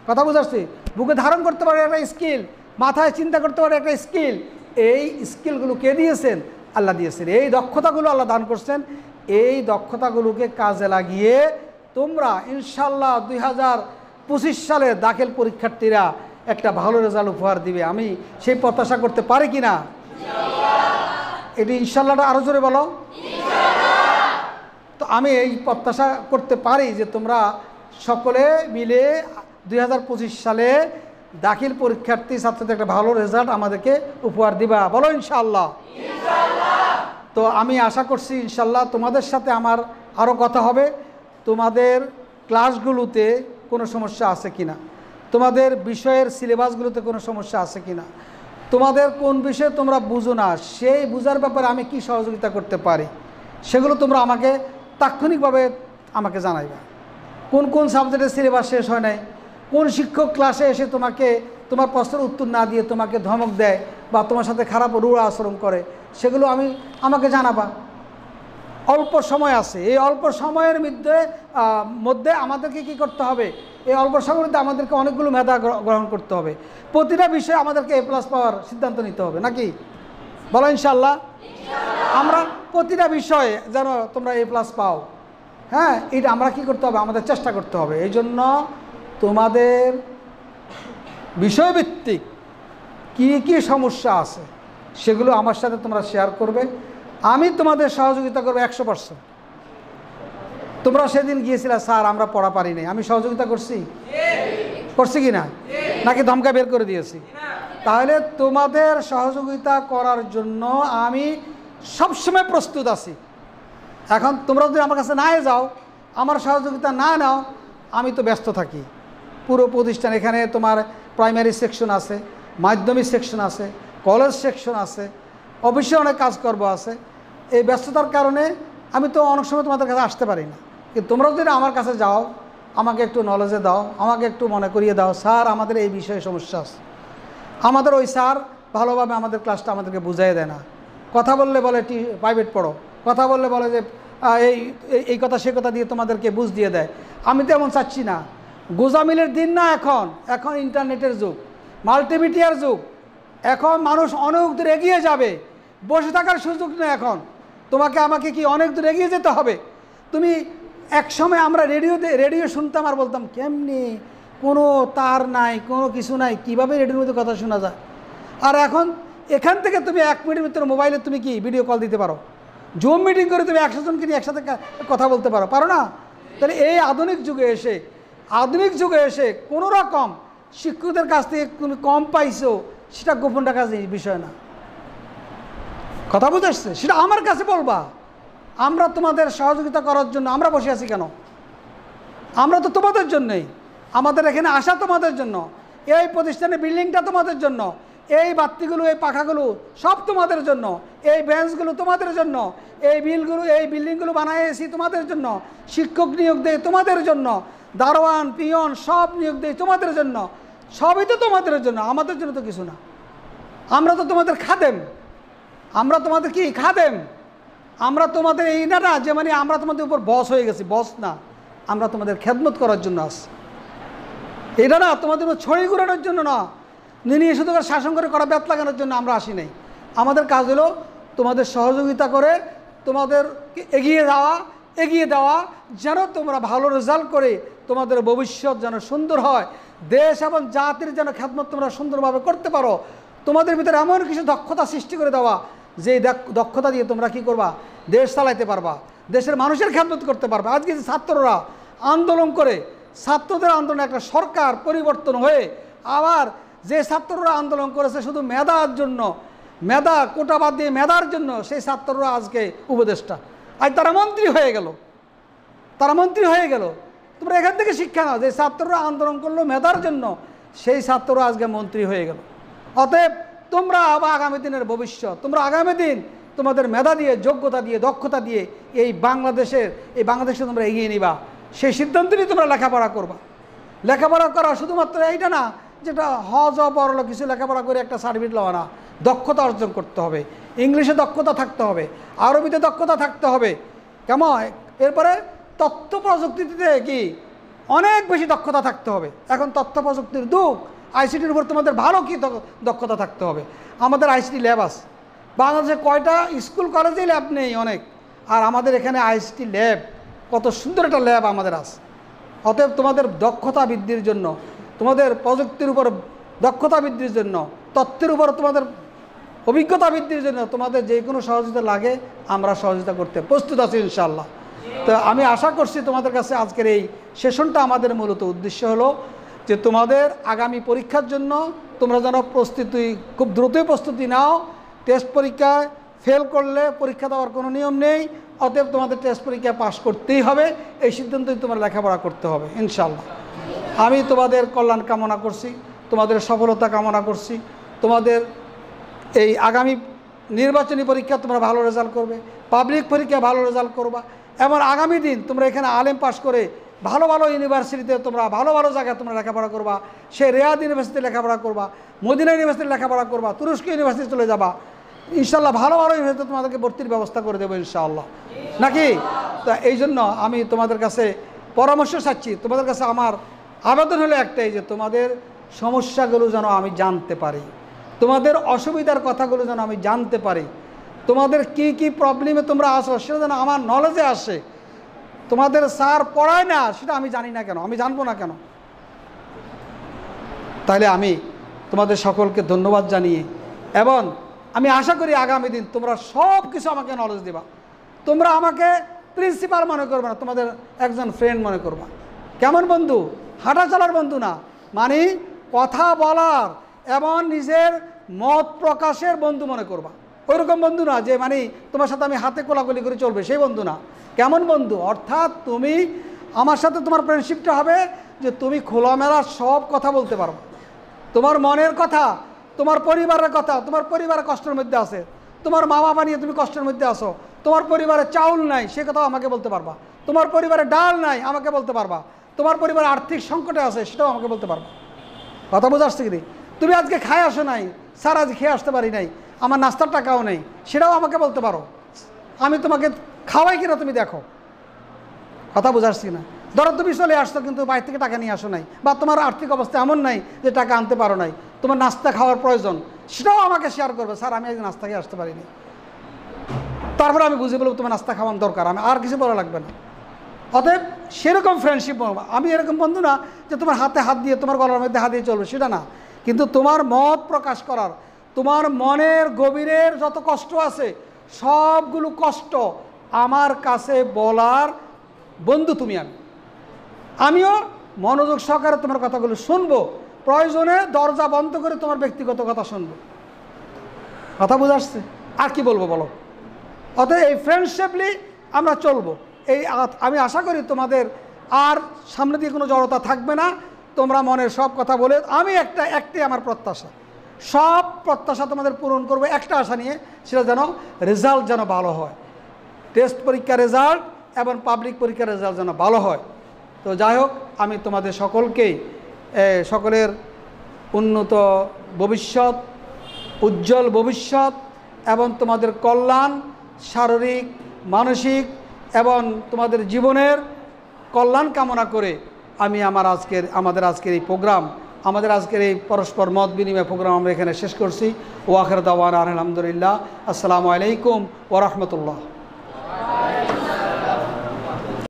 কথা বুঝাচ্ছি, বুকে ধারণ করতে পারো একটা স্কিল, মাথায় চিন্তা করতে পারো একটা স্কিল। এই স্কিলগুলো কে দিয়েছেন? আল্লাহ দিয়েছেন। এই দক্ষতাগুলো আল্লাহ দান করছেন। এই দক্ষতাগুলোকে কাজে লাগিয়ে তোমরা ইনশাল্লাহ 2025 সালের দাখিল পরীক্ষার্থীরা একটা ভালো রেজাল্ট উপহার দিবে। আমি সেই প্রত্যাশা করতে পারি কি না? এটি ইনশাল্লাহটা আরও জোরে বলো। তো আমি এই প্রত্যাশা করতে পারি যে তোমরা সকলে মিলে 2025 সালে দাখিল পরীক্ষার্থী ছাত্রদের একটা ভালো রেজাল্ট আমাদেরকে উপহার দিবা, বলো ইনশাআল্লাহ। তো আমি আশা করছি ইনশাআল্লাহ তোমাদের সাথে আমার আরও কথা হবে। তোমাদের ক্লাসগুলোতে কোনো সমস্যা আছে কি না, তোমাদের বিষয়ের সিলেবাসগুলোতে কোনো সমস্যা আছে কি না, তোমাদের কোন বিষয়ে তোমরা বুঝো না সেই বুঝার ব্যাপারে আমি কি সহযোগিতা করতে পারি, সেগুলো তোমরা আমাকে তাৎক্ষণিকভাবে আমাকে জানাইবা। কোন কোন সাবজেক্টের সিলেবাস শেষ হয় নাই, কোন শিক্ষক ক্লাসে এসে তোমাকে তোমার প্রশ্নের উত্তর না দিয়ে তোমাকে ধমক দেয় বা তোমার সাথে খারাপ রূঢ় আচরণ করে, সেগুলো আমাকে জানাবা। অল্প সময় আছে, এই অল্প সময়ের মধ্যে আমাদেরকে কি করতে হবে, এই অল্প সময়ের মধ্যে আমাদেরকে অনেকগুলো মেধা গ্রহণ করতে হবে। প্রতিটা বিষয়ে আমাদেরকে A+ পাওয়ার সিদ্ধান্ত নিতে হবে, নাকি বলো ইনশাআল্লাহ? আমরা প্রতিটা বিষয়ে যেন তোমরা A+ পাও, হ্যাঁ, এটা আমরা কি করতে হবে, আমাদের চেষ্টা করতে হবে। এই জন্য তোমাদের বিষয়ভিত্তিক কি কি সমস্যা আছে সেগুলো আমার সাথে তোমরা শেয়ার করবে, আমি তোমাদের সহযোগিতা করবো 100%। তোমরা সেদিন গিয়েছিলে স্যার আমরা পড়া পারি নাই, আমি সহযোগিতা করছি কি না, নাকি ধমকা বের করে দিয়েছি? তাহলে তোমাদের সহযোগিতা করার জন্য আমি সবসময় প্রস্তুত আছি। এখন তোমরা যদি আমার কাছে না যাও, আমার সহযোগিতা না নাও, আমি তো ব্যস্ত থাকি। পুরো প্রতিষ্ঠান, এখানে তোমার প্রাইমারি সেকশন আছে, মাধ্যমিক সেকশন আছে, কলেজ সেকশন আছে, অফিসে অনেক কাজকর্ম আছে। এই ব্যস্ততার কারণে আমি তো অনেক সময় তোমাদের কাছে আসতে পারি না। কিন্তু তোমরা যদি আমার কাছে যাও, আমাকে একটু নলেজে দাও, আমাকে একটু মনে করিয়ে দাও, স্যার আমাদের এই বিষয়ে সমস্যা আছে, আমাদের ওই স্যার ভালোভাবে আমাদের ক্লাসটা আমাদেরকে বুঝাই দেয় না, কথা বললে বলে প্রাইভেট পড়ো, কথা বললে বলে যে এই কথা সে কথা দিয়ে তোমাদেরকে বুঝ দিয়ে দেয়। আমি তো এমন চাচ্ছি না। গোজামিলের দিন না, এখন ইন্টারনেটের যুগ, মাল্টিমিডিয়ার যুগ। এখন মানুষ অনেক দূর এগিয়ে যাবে, বসে থাকার সুযোগ নেই। এখন তোমাকে আমাকে কি অনেক দূর এগিয়ে যেতে হবে? তুমি একসময় আমরা রেডিও শুনতাম আর বলতাম কেমনি, কোনো তার নাই, কোনো কিছু নাই, কীভাবে রেডিওর মধ্যে কথা শোনা যায়। আর এখন এখান থেকে তুমি 1 মিনিটের ভিতরে মোবাইলে তুমি কি ভিডিও কল দিতে পারো, জুম মিটিং করে তুমি 100 জনকে নিয়ে একসাথে কথা বলতে পারো না? তাহলে এই আধুনিক যুগে এসে কোনো রকম শিক্ষকদের কাছ থেকে তুমি কম পাইছো সেটা গোপন রাখার বিষয় না। কথা বুঝে আসছে? সেটা আমার কাছে বলবা। আমরা তোমাদের সহযোগিতা করার জন্য আমরা বসে আছি কেন? আমরা তো তোমাদের জন্যই, আমাদের এখানে আসা তোমাদের জন্য, এই প্রতিষ্ঠানের বিল্ডিংটা তোমাদের জন্য, এই বাতিগুলো, এই পাখাগুলো সব তোমাদের জন্য, এই বেঞ্চগুলো তোমাদের জন্য, এই বিল্ডিংগুলো বানাইছি তোমাদের জন্য, শিক্ষক নিয়োগ দেয় তোমাদের জন্য, দারোয়ান পিয়ন সব নিয়োগ দেয় তোমাদের জন্য, সবই তো তোমাদের জন্য, আমাদের জন্য তো কিছু না। আমরা তো তোমাদের খাদেম, আমরা তোমাদের কি খাদেম, আমরা তোমাদের এই না যে মানে আমরা তোমাদের উপর বস হয়ে গেছি, বস না, আমরা তোমাদের খেদমত করার জন্য আসছি। এটা না তোমাদের ছড়ি ঘুরানোর জন্য না, নিয়ে শুধু শাসন করে করা ব্যাত লাগানোর জন্য আমরা আসি নাই। আমাদের কাজ হলো তোমাদের সহযোগিতা করে তোমাদেরকে এগিয়ে দেওয়া, যেন তোমরা ভালো রেজাল্ট করে তোমাদের ভবিষ্যৎ যেন সুন্দর হয়, দেশ এবং জাতির যেন খেদমত তোমরা সুন্দরভাবে করতে পারো। তোমাদের ভিতরে এমন কিছু দক্ষতা সৃষ্টি করে দেওয়া, যে দক্ষতা দিয়ে তোমরা কি করবা, দেশ চালাইতে পারবা, দেশের মানুষের খেদমত করতে পারবা। আজকে যে ছাত্ররা আন্দোলন করে, ছাত্রদের আন্দোলনে একটা সরকার পরিবর্তন হয়ে, আবার যে ছাত্ররা আন্দোলন করেছে শুধু মেধার জন্য, মেধা কোটা বাদ দিয়ে মেধার জন্য, সেই ছাত্ররা আজকে উপদেষ্টা, আজ তারা মন্ত্রী হয়ে গেল। তোমরা এখান থেকে শিক্ষা নাও, যে ছাত্ররা আন্দোলন করলো মেধার জন্য, সেই ছাত্ররা আজকে মন্ত্রী হয়ে গেল। অতএব তোমরা আবার আগামী দিনের ভবিষ্যৎ, তোমরা আগামী দিন তোমাদের মেধা দিয়ে, যোগ্যতা দিয়ে, দক্ষতা দিয়ে এই বাংলাদেশে তোমরা এগিয়ে নিবা। সেই সিদ্ধান্ত নিয়ে তোমরা লেখাপড়া করবা। লেখাপড়া করা শুধুমাত্র এইটা না যেটা হজ পড়লো কিছু লেখাপড়া করে একটা সার্টিফিকেট লওয়া না, দক্ষতা অর্জন করতে হবে, ইংলিশে দক্ষতা থাকতে হবে, আরবিতে দক্ষতা থাকতে হবে, কেমন? এরপরে তথ্য প্রযুক্তিতে কি অনেক বেশি দক্ষতা থাকতে হবে। এখন তথ্য প্রযুক্তির যুগ, আইসিটির উপর তোমাদের ভালো কি দক্ষতা থাকতে হবে। আমাদের আইসিটি ল্যাব আছে, বাংলাদেশে কয়টা স্কুল কলেজেই ল্যাব নেই অনেক, আর আমাদের এখানে আইসিটি ল্যাব, কত সুন্দর একটা ল্যাব আমাদের আছে। অতএব তোমাদের দক্ষতা বৃদ্ধির জন্য, তোমাদের প্রযুক্তির উপর দক্ষতা বৃদ্ধির জন্য, তথ্যের উপর তোমাদের অভিজ্ঞতা বৃদ্ধির জন্য তোমাদের যে কোনো সহযোগিতা লাগে আমরা সহযোগিতা করতে প্রস্তুত আছি ইনশাআল্লাহ। তো আমি আশা করছি তোমাদের কাছে আজকের এই সেশনটা আমাদের মূলত উদ্দেশ্য হলো যে তোমাদের আগামী পরীক্ষার জন্য তোমরা যেন খুব দ্রুতই প্রস্তুতি নাও। টেস্ট পরীক্ষায় ফেল করলে পরীক্ষা দেওয়ার কোনো নিয়ম নেই, অতএব তোমাদের টেস্ট পরীক্ষা পাস করতেই হবে, এই সিদ্ধান্তই তোমরা লেখাপড়া করতে হবে ইনশাআল্লাহ। আমি তোমাদের কল্যাণ কামনা করছি, তোমাদের সফলতা কামনা করছি, তোমাদের এই আগামী নির্বাচনী পরীক্ষা তোমরা ভালো রেজাল্ট করবে, পাবলিক পরীক্ষা ভালো রেজাল্ট করবা, এবং আগামী দিন তোমরা এখানে আলেম পাস করে ভালো ভালো ইউনিভার্সিটিতে তোমরা ভালো ভালো জায়গায় তোমরা লেখাপড়া করবা, সে রিয়াদ ইউনিভার্সিটিতে লেখাপড়া করবা, মদিনা ইউনিভার্সিটিতে লেখাপড়া করবা, তুরস্ক ইউনিভার্সিটি চলে যাবা, ইনশাআল্লাহ ভালো ভালো ইউনিভার্সিটিতে তোমাদেরকে ভর্তির ব্যবস্থা করে দেবো ইনশাআল্লাহ, নাকি? তা এই জন্য আমি তোমাদের কাছে পরামর্শ চাচ্ছি, তোমাদের কাছে আমার আবেদন হলো একটাই, যে তোমাদের সমস্যাগুলো যেন আমি জানতে পারি, তোমাদের অসুবিধার কথাগুলো যেন আমি জানতে পারি, তোমাদের কি কি প্রবলেমে তোমরা আসো সেটা যেন আমার নলেজে আসে। তোমাদের স্যার পড়ায় না সেটা আমি জানি না কেন, আমি জানবো না কেন? তাহলে আমি তোমাদের সকলকে ধন্যবাদ জানিয়ে, এবং আমি আশা করি আগামী দিন তোমরা সব কিছু আমাকে নলেজ দেবা, তোমরা আমাকে প্রিন্সিপাল মনে করবে না, তোমাদের একজন ফ্রেন্ড মনে করবা। কেমন বন্ধু? হাঁটা চলার বন্ধু না, মানে কথা বলার এবং নিজের মত প্রকাশের বন্ধু মনে করবা। ওইরকম বন্ধু না যে মানে তোমার সাথে আমি হাতে কোলাকুলি করে চলবে, সেই বন্ধু না। কেমন বন্ধু? অর্থাৎ তুমি আমার সাথে তোমার ফ্রেন্ডশিপটা হবে যে তুমি খোলামেলা সব কথা বলতে পারবে, তোমার মনের কথা, তোমার পরিবারের কথা, তোমার পরিবারের কষ্টের মধ্যে আছে, তোমার মা বাবা নিয়ে তুমি কষ্টের মধ্যে আসো, তোমার পরিবারে চাউল নাই সে কথাও আমাকে বলতে পারবা, তোমার পরিবারে ডাল নাই আমাকে বলতে পারবা, তোমার পরিবারে আর্থিক সংকটে আছে সেটাও আমাকে বলতে পারবা। কথা বোঝা আসছে কি? তুমি আজকে খায় আসো নাই, স্যার আজ খেয়ে আসতে পারি নাই, আমার নাস্তার টাকাও নেই, সেটাও আমাকে বলতে পারো, আমি তোমাকে খাওয়াই কিনা তুমি দেখো। কথা বোঝা আসছি না? ধরো তুমি চলে আসছো কিন্তু বাইরে থেকে টাকা নিয়ে আসো নাই, বা তোমার আর্থিক অবস্থা এমন নাই যে টাকা আনতে পারো নাই, তোমার নাস্তা খাওয়ার প্রয়োজন, সেটাও আমাকে শেয়ার করবে, স্যার আমি আজ নাস্তা খেয়ে আসতে পারিনি। তারপরে আমি বুঝে বলবো তোমার নাস্তা খাওয়ার দরকার, আমি আর কিছু বলা লাগবে না। অতএব সেরকম ফ্রেন্ডশিপ, আমি এরকম বন্ধু না যে তোমার হাতে হাত দিয়ে তোমার গলার মধ্যে হাত দিয়ে চলবে, সেটা না, কিন্তু তোমার মত প্রকাশ করার, তোমার মনের গভীরের যত কষ্ট আছে সবগুলো কষ্ট আমার কাছে বলার বন্ধু তুমি। আমিও মনোযোগ সহকারে তোমার কথাগুলো শুনবো, প্রয়োজনে দরজা বন্ধ করে তোমার ব্যক্তিগত কথা শুনবো। কথা বোঝা আসছে? আর কি বলবো বলো? অতএব এই ফ্রেন্ডশিপলি আমরা চলবো। এই আমি আশা করি তোমাদের আর সামনে দিয়ে কোনো জড়তা থাকবে না, তোমরা মনের সব কথা বলে, আমি একটাই আমার প্রত্যাশা, সব প্রত্যাশা তোমাদের পূরণ করবো একটা আশা নিয়ে, সেটা যেন রেজাল্ট যেন ভালো হয়, টেস্ট পরীক্ষার রেজাল্ট এবং পাবলিক পরীক্ষার রেজাল্ট যেন ভালো হয়। তো যাই হোক, আমি তোমাদের সকলকেই সকলের উন্নত ভবিষ্যৎ, উজ্জ্বল ভবিষ্যৎ এবং তোমাদের কল্যাণ, শারীরিক মানসিক এবং তোমাদের জীবনের কল্যাণ কামনা করে আমি আমাদের আজকের এই প্রোগ্রাম, আমাদের আজকের এই পরস্পর মত বিনিময় প্রোগ্রাম আমরা এখানে শেষ করছি। ওয়া আখির দাওয়ানা আলহামদুলিল্লাহ। আসসালামু আলাইকুম ওয়া রাহমাতুল্লাহ।